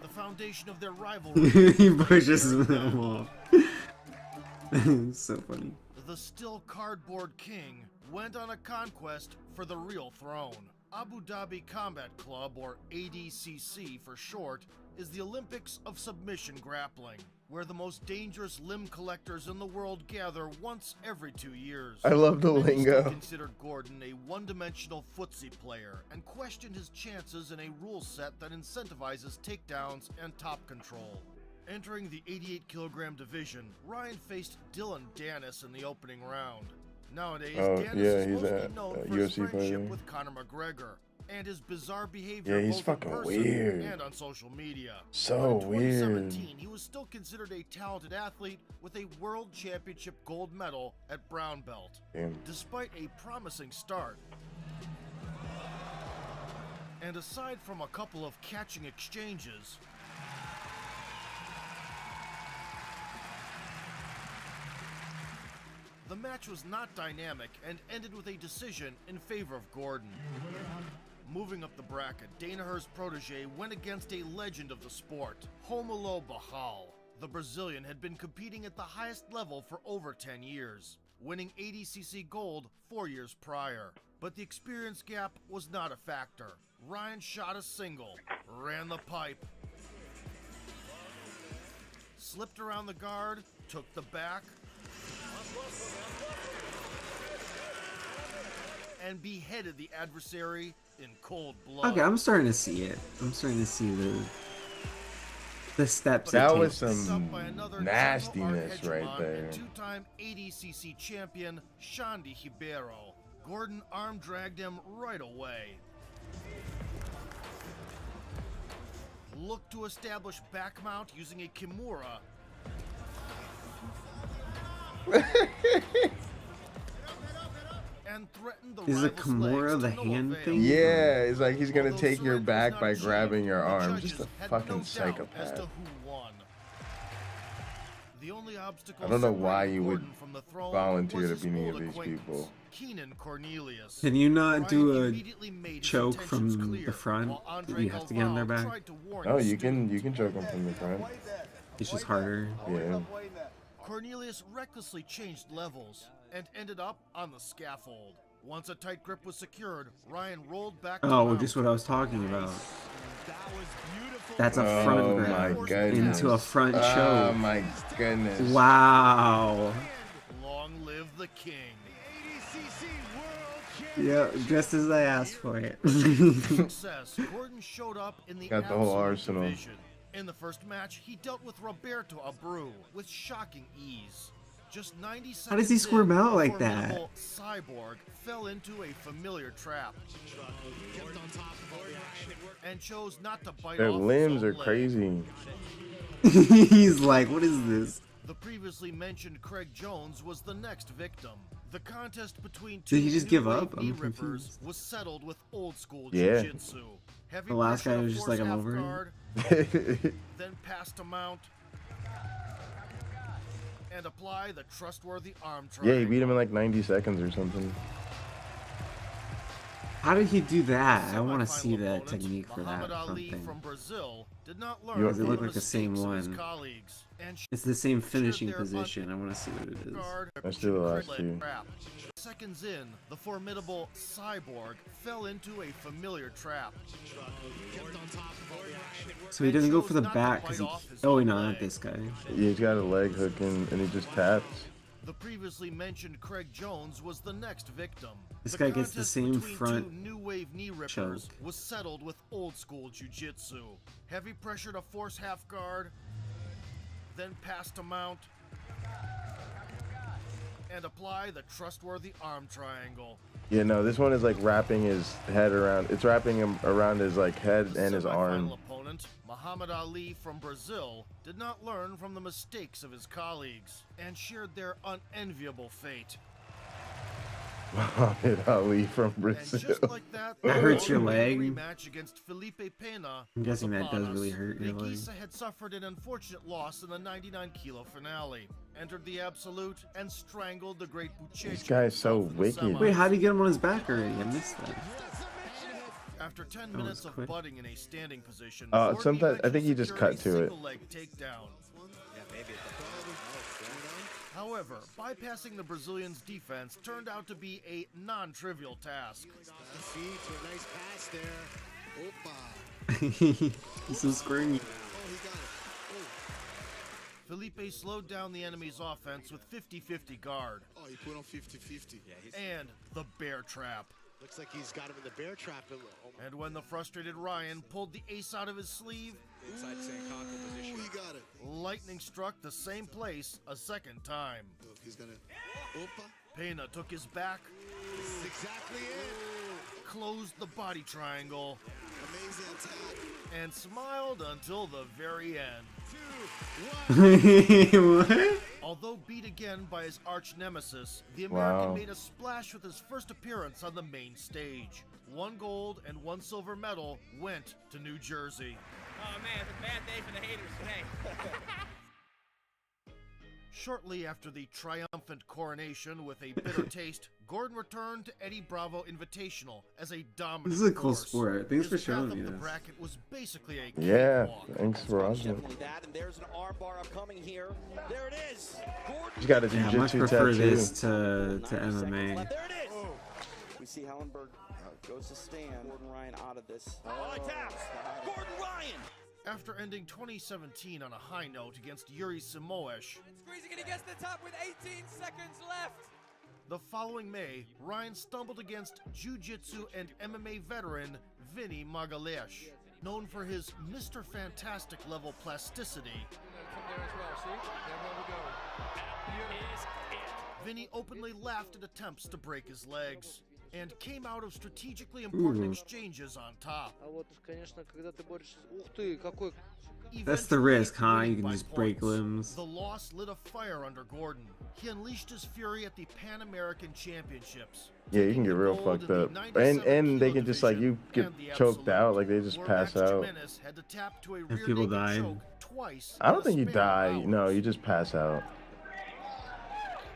The foundation of their rivalry. He pushes them off. So funny. The still cardboard king went on a conquest for the real throne. Abu Dhabi Combat Club, or ADCC for short, is the Olympics of submission grappling, where the most dangerous limb collectors in the world gather once every 2 years. I love the Many still lingo. considered Gordon a one-dimensional footsie player and questioned his chances in a rule set that incentivizes takedowns and top control. Entering the 88-kilogram division, Ryan faced Dylan Dennis in the opening round. Nowadays, Oh, Dennis yeah, is he's mostly a known for his UFC friendship fighter. with Conor McGregor and his bizarre behavior Yeah, he's both fucking in person weird. and on social media. So But in weird. 2017, he was still considered a talented athlete with a World Championship gold medal at brown belt. Damn. Despite a promising start, and aside from a couple of catching exchanges, the match was not dynamic and ended with a decision in favor of Gordon. Moving up the bracket, Danaher's protege went against a legend of the sport, Romulo Barral. The Brazilian had been competing at the highest level for over 10 years, winning ADCC gold 4 years prior. But the experience gap was not a factor. Ryan shot a single, ran the pipe, slipped around the guard, took the back, and beheaded the adversary in cold blood. Okay, I'm starting to see it. I'm starting to see the steps. That it was takes. some nastiness right there. Two-time ADCC champion Xande Ribeiro. Gordon arm dragged him right away. Looked to establish back mount using a Kimura. And threatened the Is a rival's Kimura legs the to no hand avail. thing? Yeah, it's like he's gonna take your Although back surrender by was not grabbing achieved, your the arm. judges Just a had fucking no doubt as psychopath. to who won. The only obstacle I don't know why separating you would Gordon from the throne volunteer was to his be any old of these acquaintance, people. Keenan Cornelius. Can you not Ryan do a immediately made his choke intentions from clear, the front? while Do Andre you have to get on their Galvao back? tried to warn Oh, his you can choke him from the front. It's just harder. Yeah. Cornelius recklessly changed levels and ended up on the scaffold. Once a tight grip was secured, Ryan rolled back to Oh, mount. just what I was talking about. That's a front Oh grab my goodness. into a front choke. Oh my goodness. Wow. Long live the king. Yeah, just as I asked for it. Success. Gordon showed up in the Got the whole absolute arsenal. division. In the first match, he dealt with Roberto Abreu with shocking ease. Just 90 seconds How does he squirm in, out the like that? formidable Cyborg fell into a familiar trap and chose not to bite Their off his limbs own are leg. crazy. He's like, what is this? The previously mentioned Craig Jones was the next victim. The contest between two Did he just give new-wave up? knee I'm rippers confused. was settled with old school Yeah. jiu-jitsu. Heavy The last pressure guy to was just force like, I'm half over it. guard, then pass to mount, and apply the trustworthy arm triangle. Yeah, he beat him in like 90 seconds or something. How did he do that? I want to see that technique for that Muhammad Ali something. from Brazil did not learn Does it from look the like the same mistakes of his one? colleagues and It's the same shared finishing their position. I want to see what it is. guard Let's do the last leg two. trap. Seconds in, the formidable Cyborg fell into a familiar trap. So he doesn't go for the back because he. Oh, wait, no, not this guy. Yeah, he's got a leg hook and he just taps. The previously mentioned Craig Jones was the next victim. This The guy gets the contest same between front two new wave knee rippers choke. was settled with old school jiu-jitsu. Heavy pressure to force half guard, then pass to mount, and apply the trustworthy arm triangle. Yeah, no, this one is like wrapping his head around. It's wrapping him around his like head and his arm. Semi-final opponent, Muhammad Ali from Brazil, did not learn from the mistakes of his colleagues and shared their unenviable fate. Muhammad Ali from And Brazil. just like that, That hurts your leg? rematch against Felipe Pena. I'm guessing was that does upon really us. hurt your leg. Nagisa had suffered an unfortunate loss in the 99-kilo finale, entered the absolute, and strangled the great Buchecha. This guy's so himself in the wicked. semis. Wait, how did he get him on his back already? I missed that. After 10 That minutes was of quick. butting in a standing position, Uh, Gordon sometimes- I think he eventually just cut secured a to it. single leg takedown. However, bypassing the Brazilian's defense turned out to be a non-trivial task. He's so screaming. Felipe slowed down the enemy's offense with 50-50 guard. Oh, he put on 50-50. And the bear trap. Looks like he's got him in the bear trap. And when the frustrated Ryan pulled the ace out of his sleeve, Inside Sankaku position. He got it. lightning struck the same place a second time. Look, he's gonna. Opa. Pena took his back, This is exactly it. closed the body triangle, Amazing attack. and smiled until the very end. 2, 1. What? Although beat again by his arch nemesis, the American Wow. made a splash with his first appearance on the main stage. 1 gold and 1 silver medal went to New Jersey. Oh man, it's a bad day for the haters today. Shortly after the triumphant coronation with a bitter taste, Gordon returned to Eddie Bravo Invitational as a dominant This is a cool force. sport. Thanks for His path showing up me the this. bracket was basically a Yeah, cakewalk. thanks for watching. Definitely that, and there's an arm bar upcoming here. There it is. Gordon. He's got a Yeah, I much jiu-jitsu prefer tattoo. this to MMA. There it is. We see Hellenberg goes to stand. Gordon Ryan out of this. Taps. Gordon Ryan. After ending 2017 on a high note against Yuri Simoesh, Squeezing it against the top with 18 seconds left. the following May, Ryan stumbled against jiu-jitsu and MMA veteran Vinny Magalesh, known for his Mr. Fantastic level plasticity. Vinny openly laughed at attempts to break his legs and came out of strategically important exchanges on top. That's the risk, huh? You can just break limbs. The loss lit a fire under Gordon. He unleashed his fury at the Pan American Championships. Yeah, you can get real fucked up, and they can just like you get choked out, like they just pass out. Had to tap to a Have people died? twice. I don't think you die. No, you just pass out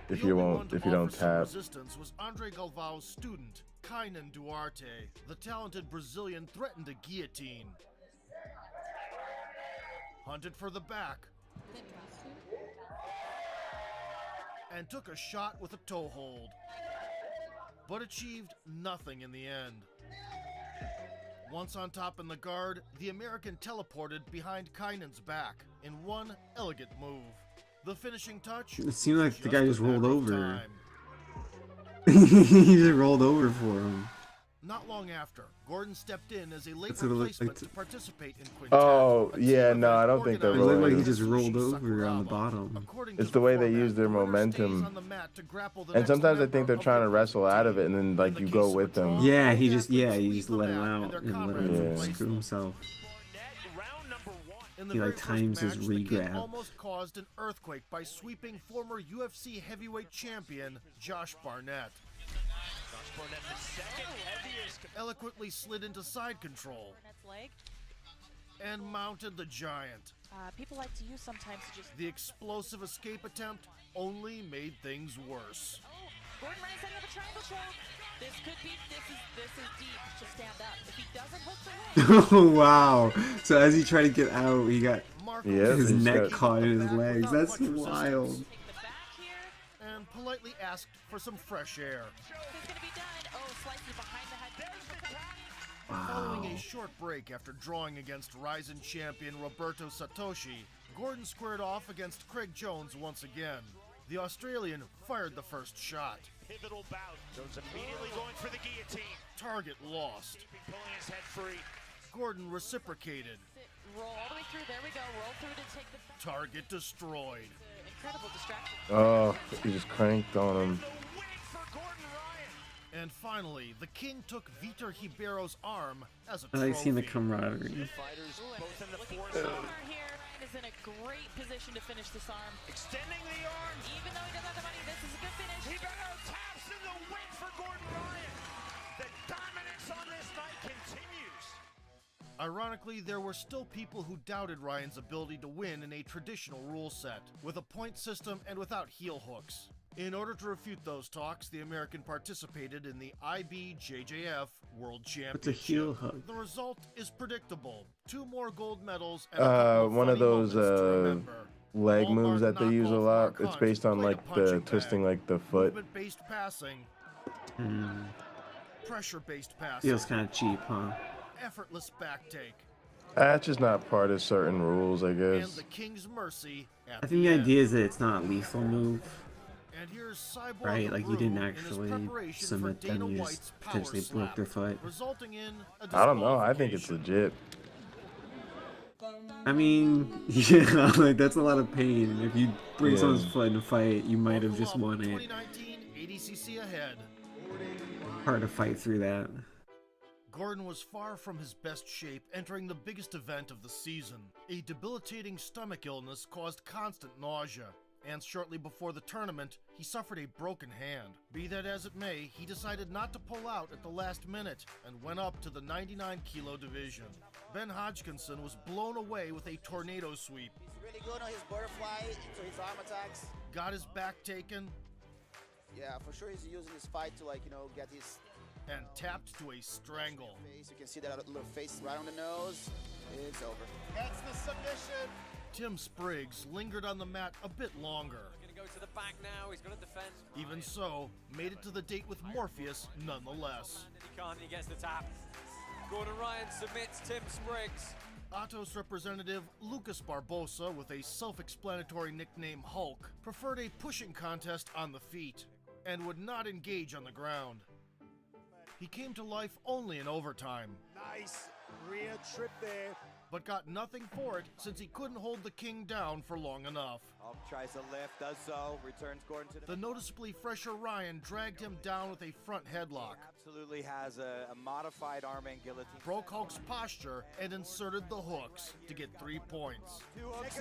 if you don't tap. Resistance was Andre Galvao's student, Kainan Duarte. The talented Brazilian threatened a guillotine. Hunted for the back. And took a shot with a toe hold. But achieved nothing in the end. Once on top in the guard, the American teleported behind Kainan's back in one elegant move. The finishing touch. It seemed like the guy just rolled matter of over. time. He just rolled over for him. Not long after, Gordon stepped in as a late That's what it looked replacement like to participate in Quintet. Oh yeah, no, I don't think they're It looked like he rolling. just rolled over on the bottom. It's the way they use their momentum. And sometimes I think they're trying to wrestle out of it, and then like you go with them. Yeah, he just let him out and let him screw himself. In the He very like first times his match, the King regrab. almost caused an earthquake by sweeping former UFC heavyweight champion Josh Barnett. Eloquently slid into side control Leg. and mounted the giant. People like to use sometimes to just. The explosive escape attempt only made things worse. Gordon Ryan setting up a triangle choke. This could be. This is deep. Just stand up. If he doesn't hook the leg. Oh wow! So as he tried to get out, he got his he's neck got- caught in his legs. That's wild. And politely asked for some fresh air. It's gonna be done. Oh, slices behind the head. Following a short break after drawing against Ryzen champion Roberto Satoshi, Gordon squared off against Craig Jones once again. The Australian fired the first shot. Pivotal bout. Jones immediately going for the guillotine. Target lost. Pulling his head free. Gordon reciprocated. Roll all the way through. There we go. Roll through to take the. Target destroyed. Incredible distraction. Oh, he just cranked on him. And finally, the King took Vitor Ribero's arm as a I like seeing the trophy. camaraderie. Fighters both in the Looking fourth. so far here. Ryan is in a great position to finish this arm. Extending the arm. Even though he doesn't have the money, this is a good finish. Ribero taps in the win for Gordon Ryan. The dominance on this night continues. Ironically, there were still people who doubted Ryan's ability to win in a traditional rule set, with a point system and without heel hooks. In order to refute those talks, the American participated in the IBJJF World Championship. What's a heel hook? The result is predictable. 2 more gold medals and a couple of One of funny those moments to remember. leg moves that they use a lot. It's Hunt based on played like a the punching twisting bag. like the foot. Movement-based passing, pressure-based passing, Feels kind of cheap, huh? effortless back take, That's just not part of certain rules, I and guess. the King's Mercy at I think the idea is that it's not a lethal move, And here's Cyborg right? Like you didn't Brew in his actually preparation submit for them, Dana you White's just power potentially broke slap, their foot. resulting in a I don't know. I think it's legit. I mean, yeah, like that's a lot of pain. If you break Yeah. someone's foot in a fight, you might have just won it. 2019 ADCC ahead. Hard to fight through that. Gordon was far from his best shape entering the biggest event of the season. A debilitating stomach illness caused constant nausea, and shortly before the tournament, he suffered a broken hand. Be that as it may, he decided not to pull out at the last minute and went up to the 99 kilo division. Ben Hodgkinson was blown away with a tornado sweep. He's really good on his butterfly into his arm attacks. Got his back taken. Yeah, for sure he's using this fight to, like, you know, get his... And tapped to a strangle. Face. You can see that little face right on the nose. It's over. That's the submission. Tim Spriggs lingered on the mat a bit longer. He's going to go to the back now. He's going to defend. Even so, made it to the date with Morpheus nonetheless. He can't, and he gets the tap. Gordon Ryan submits Tim Spriggs. Atos representative Lucas Barbosa, with a self-explanatory nickname Hulk, preferred a pushing contest on the feet and would not engage on the ground. He came to life only in overtime. Nice rear trip there. But got nothing for it since he couldn't hold the king down for long enough. Tries to lift, does so, returns Gordon to The noticeably fresher Ryan dragged him down with a front headlock. Absolutely has a modified arm and guillotine. Broke Hulk's posture and inserted the hooks to get 3 points. 2 hooks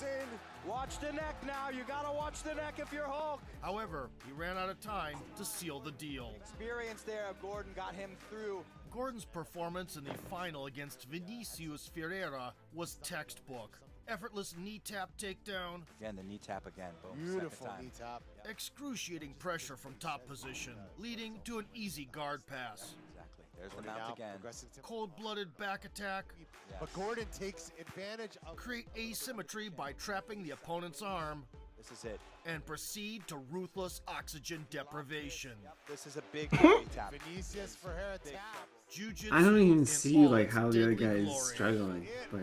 in. Watch the neck now. You gotta watch the neck if you're Hulk. However, he ran out of time to seal the deal. Experience there of Gordon got him through. Gordon's performance in the final against Vinicius Ferreira was textbook. Effortless knee tap takedown. Again, the knee tap again. Boom. Beautiful Second time. knee tap. Excruciating pressure from top position, leading to an easy guard pass. Exactly. There's the mount again. Cold-blooded back attack. Yes. But Gordon takes advantage of... Create asymmetry by trapping the opponent's arm. This is it. And proceed to ruthless oxygen deprivation. This is a big tap. Vinicius Ferreira tap. Jiu-jitsu I don't even in see all like its how the other deadly guy is glory. struggling, but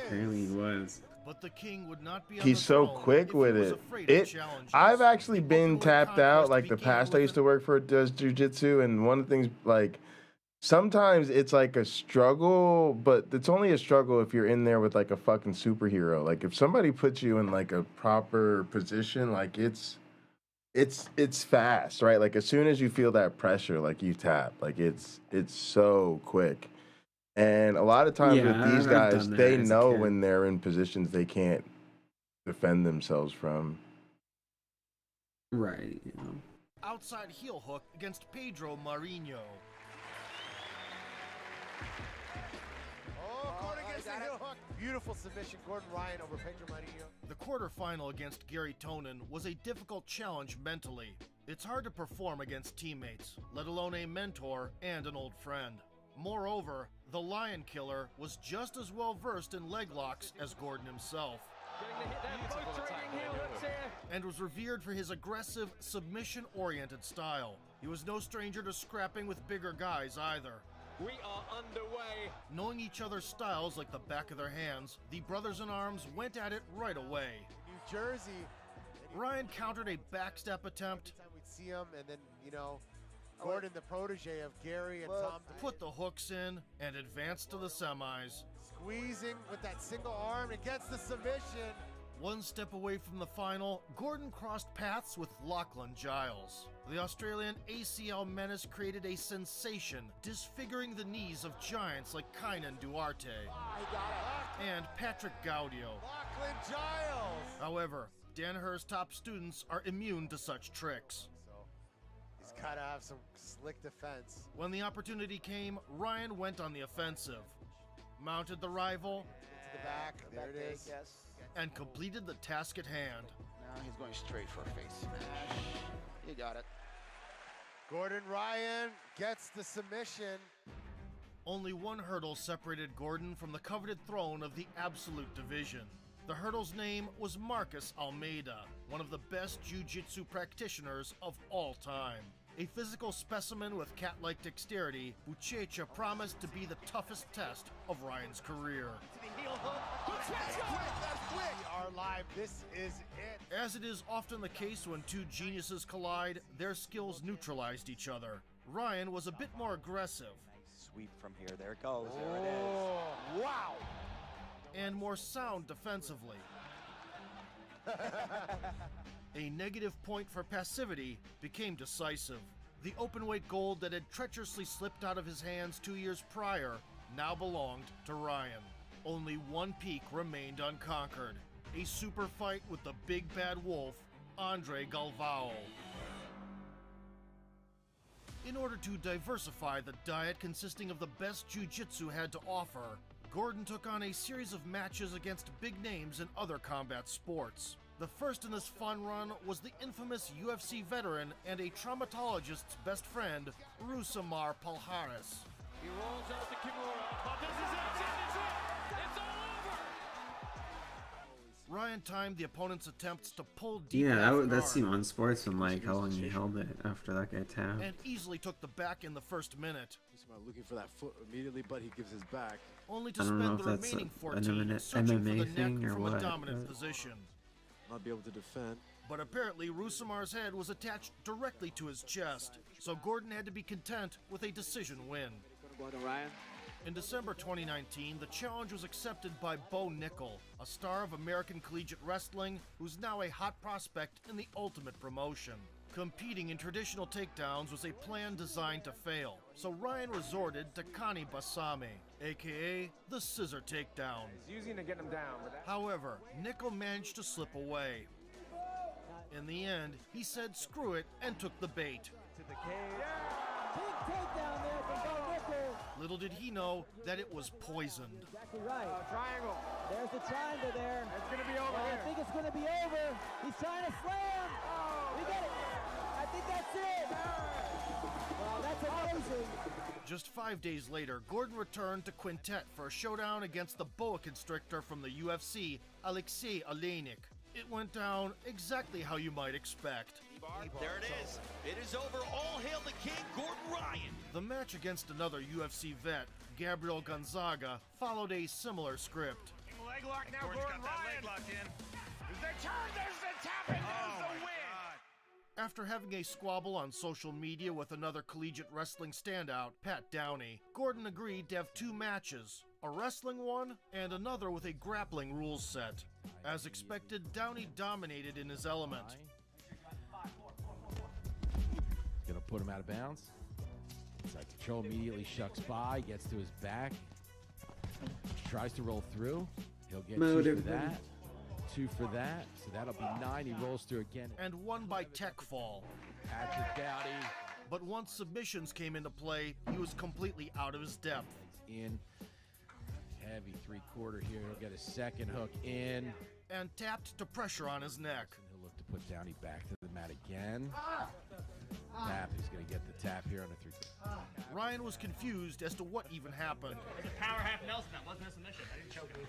apparently he was. But the king would not be on He's the so throne quick if he with was it. afraid of challenges. I've actually been Open-weight tapped out. contest Like the began past I with used to work for does jujitsu, and one of the things like sometimes it's like a struggle, but it's only a struggle if you're in there with like a fucking superhero. Like if somebody puts you in like a proper position, like it's fast, right? Like as soon as you feel that pressure, like you tap, like it's so quick. And a lot of times with these guys, they know when they're in positions they can't defend themselves from. Right. You know. Outside heel hook against Pedro Marinho. Oh, Gordon gets the heel hook. Beautiful submission. Gordon Ryan over Pedro Marinho. The quarterfinal against Gary Tonin was a difficult challenge mentally. It's hard to perform against teammates, let alone a mentor and an old friend. Moreover, the Lion Killer was just as well versed in leg locks as Gordon himself. And was revered for his aggressive, submission-oriented style. He was no stranger to scrapping with bigger guys either. We are underway. Knowing each other's styles like the back of their hands, the brothers-in-arms went at it right away. New Jersey. Ryan countered a backstep attempt. Every time we'd see him, and then, you know, Gordon, the protege of Gary and Tom. Put the hooks in and advanced to the semis. Squeezing with that single arm and gets the submission. One step away from the final, Gordon crossed paths with Lachlan Giles. The Australian ACL menace created a sensation, disfiguring the knees of giants like Kainan Duarte and Patrick Gaudio. Lachlan Giles! However, Danaher's top students are immune to such tricks. He's got to have some slick defense. When the opportunity came, Ryan went on the offensive, mounted the rival, to the back, there it is. Yes. and completed the task at hand. Now he's going straight for a face smash. You got it. Gordon Ryan gets the submission. Only one hurdle separated Gordon from the coveted throne of the Absolute Division. The hurdle's name was Marcus Almeida, one of the best jiu-jitsu practitioners of all time. A physical specimen with cat-like dexterity, Buchecha promised to be the toughest test of Ryan's career. That's quick. We are live. This is it. As it is often the case when two geniuses collide, their skills neutralized each other. Ryan was a bit more aggressive. Nice sweep from here. There it goes. There it is. Wow. And more sound defensively. A negative point for passivity became decisive. The openweight gold that had treacherously slipped out of his hands 2 years prior now belonged to Ryan. Only one peak remained unconquered. a super fight with the big bad wolf, Andre Galvao. In order to diversify the diet consisting of the best jiu-jitsu had to offer, Gordon took on a series of matches against big names in other combat sports. The first in this fun run was the infamous UFC veteran and a traumatologist's best friend, Rousimar Palhares. He rolls out the Kimura, but this is it, it's all over! Ryan timed the opponent's attempts to pull deep Yeah, off that guard seemed unsportsmanlike how long he held it after that guy tapped. and easily took the back in the first minute, Looking for that foot immediately, but he gives his back. only to I don't know spend if the that's remaining an 14 searching for MMA the thing neck or from what, a dominant but- position. Not be able to defend. But apparently Rousimar's head was attached directly to his chest, so Gordon had to be content with a decision win. In December 2019, the challenge was accepted by Bo Nickel, a star of American collegiate wrestling who's now a hot prospect in the Ultimate promotion. Competing in traditional takedowns was a plan designed to fail, so Ryan resorted to Kani Basame, aka the scissor takedown. He's using to get him down, but However, Nickel managed to slip away. In the end, he said screw it and took the bait. to the cage. Big takedown there from Bo Nickel. Little did he know that it was poisoned. Exactly right. Triangle. There's the triangle there. It's going to be over Well, here. I think it's going to be over. He's trying to slam. We get it. I think that's it. Wow, that's amazing. Just 5 days later, Gordon returned to Quintet for a showdown against the boa constrictor from the UFC, Alexei Oleinik. It went down exactly how you might expect. There it is. It is over. All hail the king, Gordon Ryan. The match against another UFC vet, Gabriel Gonzaga, followed a similar script. Leg lock now, Gordon Ryan. Leg locked in. There's the turn, there's the tap, and there's the win. After having a squabble on social media with another collegiate wrestling standout, Pat Downey, Gordon agreed to have two matches, a wrestling one and another with a grappling rules set. As expected, Downey dominated in his element. Gonna put him out of bounds. Inside control, immediately shucks by, gets to his back, tries to roll through. He'll get two for that, two for that, so that'll be 9. He rolls through again. And won by tech fall. Patrick Downey. But once submissions came into play, he was completely out of his depth. In. Heavy 3/4 here. He'll get a second hook in. And tapped to pressure on his neck. And he'll look to put Downey back to the mat again. Tap. He's going to get the tap here on a 3/4. Ryan was confused as to what even happened. It's a power half Nelson. That wasn't a submission. I didn't choke it.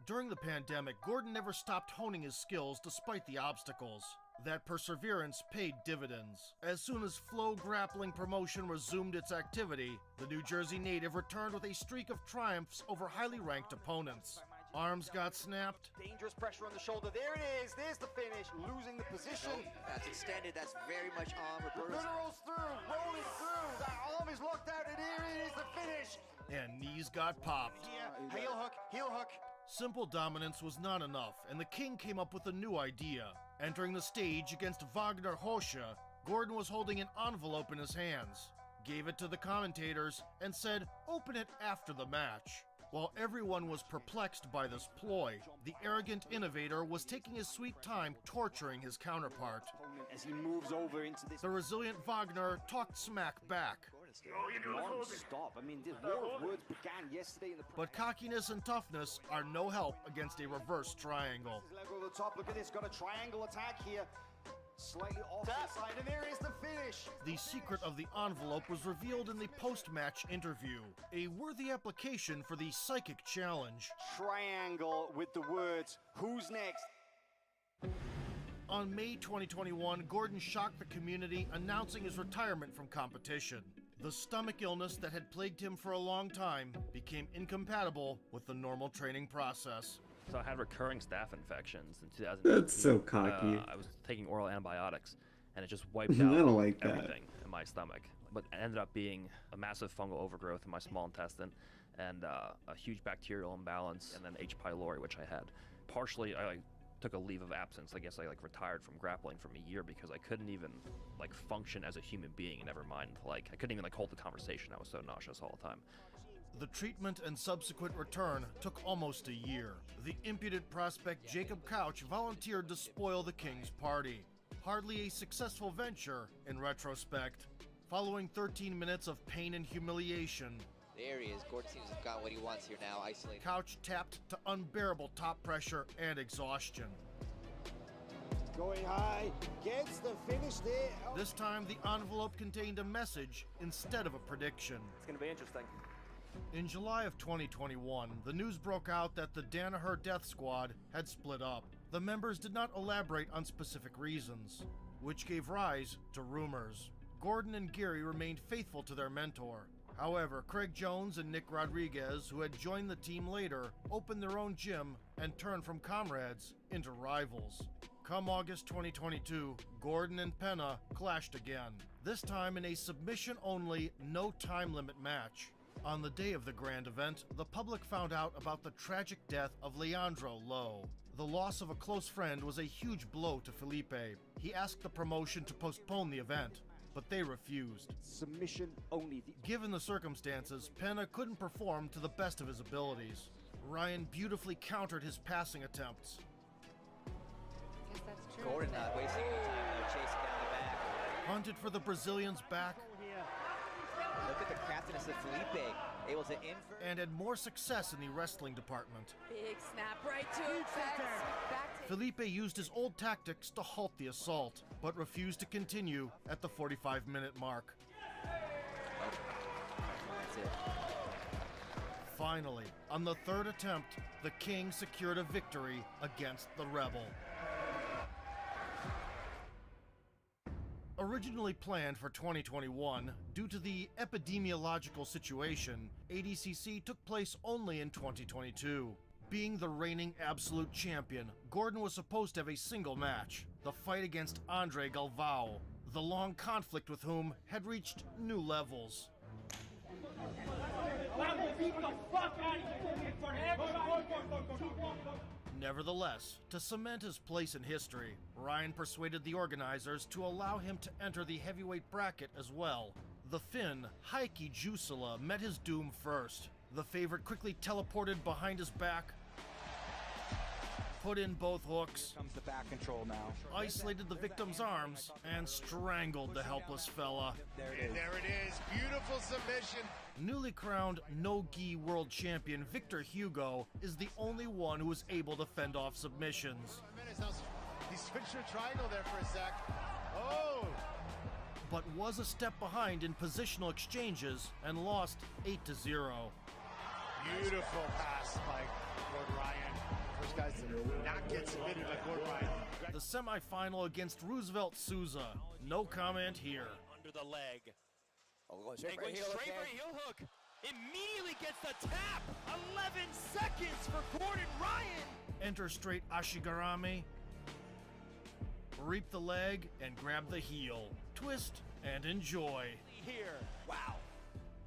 During the pandemic, Gordon never stopped honing his skills despite the obstacles. That perseverance paid dividends. As soon as Flow Grappling Promotion resumed its activity, the New Jersey native returned with a streak of triumphs over highly ranked opponents. Arms got snapped. Dangerous pressure on the shoulder. There it is. There's the finish. Losing the position. That's extended. That's very much arm reverse. Rolls through. Rolling through. That arm is locked out, and here it is, the finish. And knees got popped. Yeah. Heel hook. Heel hook. Simple dominance was not enough, and the king came up with a new idea. Entering the stage against Wagner Hosha, Gordon was holding an envelope in his hands, gave it to the commentators, and said, "Open it after the match." While everyone was perplexed by this ploy, the arrogant innovator was taking his sweet time torturing his counterpart. As he moves over into this. The resilient Wagner talked smack back. Non-stop. I mean, this war of words began yesterday in the. But cockiness and toughness are no help against a reverse triangle. Leg over the top. Look at this. Got a triangle attack here. Slightly off the side, and there is the finish. The secret of the envelope was revealed in the post-match interview, a worthy application for the psychic challenge. Triangle with the words, "Who's next?" On May 2021, Gordon shocked the community, announcing his retirement from competition. The stomach illness that had plagued him for a long time became incompatible with the normal training process. So I had recurring staph infections in 2018. That's so cocky. I was taking oral antibiotics, and it just wiped I out don't like that. everything in my stomach. But it ended up being a massive fungal overgrowth in my small intestine, and a huge bacterial imbalance, and then H. pylori, which I had. Partially, I took a leave of absence. I guess I retired from grappling for a year because I couldn't even function as a human being. Never mind, I couldn't even hold the conversation. I was so nauseous all the time. The treatment and subsequent return took almost a year. The impudent prospect Jacob Couch volunteered to spoil the King's party. Hardly a successful venture in retrospect. Following 13 minutes of pain and humiliation, There he is. Gordon seems to have got what he wants here now, isolated. Couch tapped to unbearable top pressure and exhaustion. Going high, gets the finish there. Oh. This time, the envelope contained a message instead of a prediction. It's going to be interesting. In July of 2021, the news broke out that the Danaher Death Squad had split up. The members did not elaborate on specific reasons, which gave rise to rumors. Gordon and Gary remained faithful to their mentor. However, Craig Jones and Nick Rodriguez, who had joined the team later, opened their own gym and turned from comrades into rivals. Come August 2022, Gordon and Penna clashed again, this time in a submission-only, no time limit match. On the day of the grand event, the public found out about the tragic death of Leandro Lowe. The loss of a close friend was a huge blow to Felipe. He asked the promotion to postpone the event, but they refused. Submission only. Given the circumstances, Penna couldn't perform to the best of his abilities. Ryan beautifully countered his passing attempts. Guess that's true. Gordon not wasting any time though, chasing down the back. Hunted for the Brazilian's back. Look at the craftiness of Felipe, able to invert. And had more success in the wrestling department. Big snap right to it. Back to Felipe used his old tactics to halt the assault, but refused to continue at the 45-minute mark. That's it. Finally, on the third attempt, the King secured a victory against the Rebel. Originally planned for 2021, due to the epidemiological situation, ADCC took place only in 2022. Being the reigning absolute champion, Gordon was supposed to have a single match, the fight against Andre Galvao, the long conflict with whom had reached new levels. Nevertheless, to cement his place in history, Ryan persuaded the organizers to allow him to enter the heavyweight bracket as well. The Finn, Heikki Juusala, met his doom first. The favorite quickly teleported behind his back, put in both hooks, Comes the back control now. isolated the victim's arms, and strangled the helpless fella. There it is. There it is. Beautiful submission. Newly crowned no-gi world champion Victor Hugo is the only one who was able to fend off submissions. He switched your triangle there for a sec. Oh! But was a step behind in positional exchanges and lost 8-0. Beautiful pass by Gordon Ryan. First guys to not get submitted by Gordon Ryan. The semifinal against Roosevelt Souza. No comment here. Under the leg. Oh, going Straight for a heel hook. Immediately gets the tap. 11 seconds for Gordon Ryan. Enter straight Ashigarami. Reap the leg and grab the heel. Twist and enjoy. Here. Wow.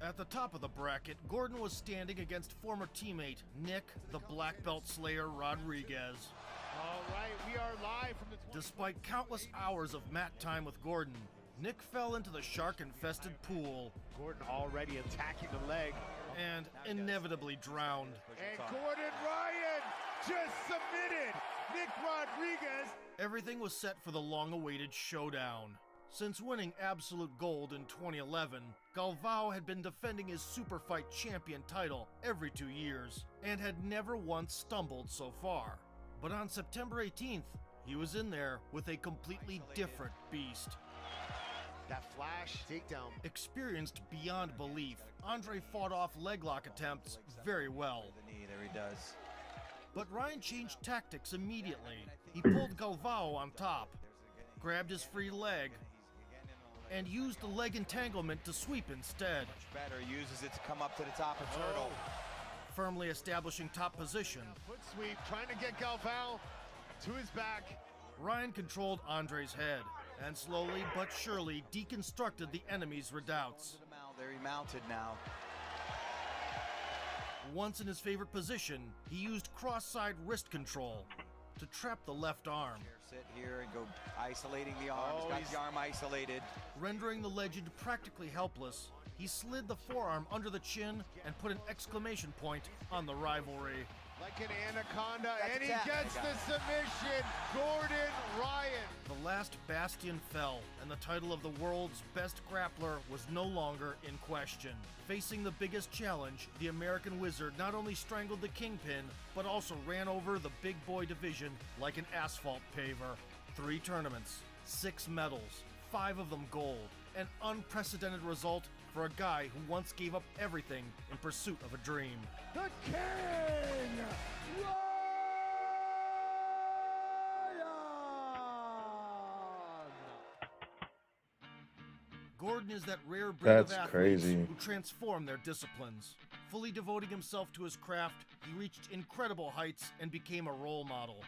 At the top of the bracket, Gordon was standing against former teammate Nick, the Black Belt Slayer Rodriguez. All right, we are live from the... Despite countless hours of mat time with Gordon, Nick fell into the shark-infested pool. Gordon already attacking the leg. And inevitably drowned. And Gordon Ryan just submitted Nick Rodriguez. Everything was set for the long-awaited showdown. Since winning absolute gold in 2011, Galvao had been defending his Super Fight champion title every 2 years, and had never once stumbled so far. But on September 18th, he was in there with a completely different beast. That flash takedown. Experienced beyond belief, Andre fought off leg lock attempts very well. There he does. But Ryan changed tactics immediately. He pulled Galvao on top, grabbed his free leg, and used the leg entanglement to sweep instead. Better uses it to come up to the top of Turtle. Firmly establishing top position. Foot sweep, trying to get Galvao to his back. Ryan controlled Andre's head, and slowly but surely deconstructed the enemy's redoubts. There he mounted now. Once in his favorite position, he used cross-side wrist control to trap the left arm. Sit here and go isolating the arms. Got the arm isolated. Rendering the legend practically helpless, he slid the forearm under the chin and put an exclamation point on the rivalry. Like an anaconda, and he gets the submission. Gordon Ryan. The last bastion fell, and the title of the world's best grappler was no longer in question. Facing the biggest challenge, the American Wizard not only strangled the Kingpin, but also ran over the big boy division like an asphalt paver. 3 tournaments, 6 medals, 5 of them gold. An unprecedented result for a guy who once gave up everything in pursuit of a dream. The King! Gordon is that rare breed of That's athletes crazy. who transform their disciplines. Fully devoting himself to his craft, he reached incredible heights and became a role model.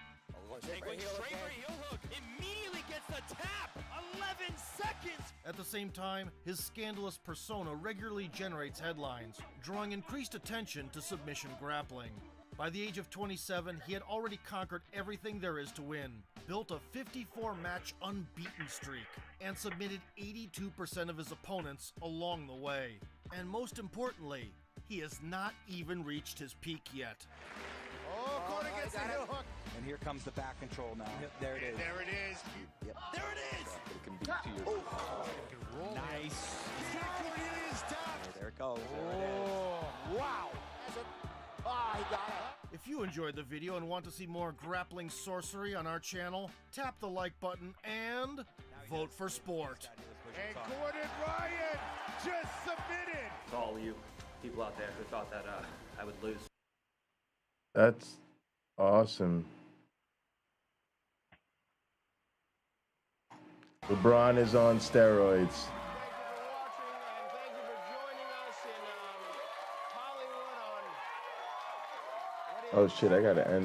Straight for heel hook. Immediately gets the tap. 11 seconds. At the same time, his scandalous persona regularly generates headlines, drawing increased attention to submission grappling. By the age of 27, he had already conquered everything there is to win, built a 54-match unbeaten streak, and submitted 82% of his opponents along the way. And most importantly, he has not even reached his peak yet. Oh, Gordon gets the heel hook. And here comes the back control now. There it is. There it is. Yep. There it is. It can be to your Nice. Cornelius top. There it goes. Wow. He got it. If you enjoyed the video and want to see more grappling sorcery on our channel, tap the like button and vote for sport. And Gordon Ryan just submitted. To all you people out there who thought that I would lose. That's awesome. LeBron is on steroids. Oh shit, I gotta end that.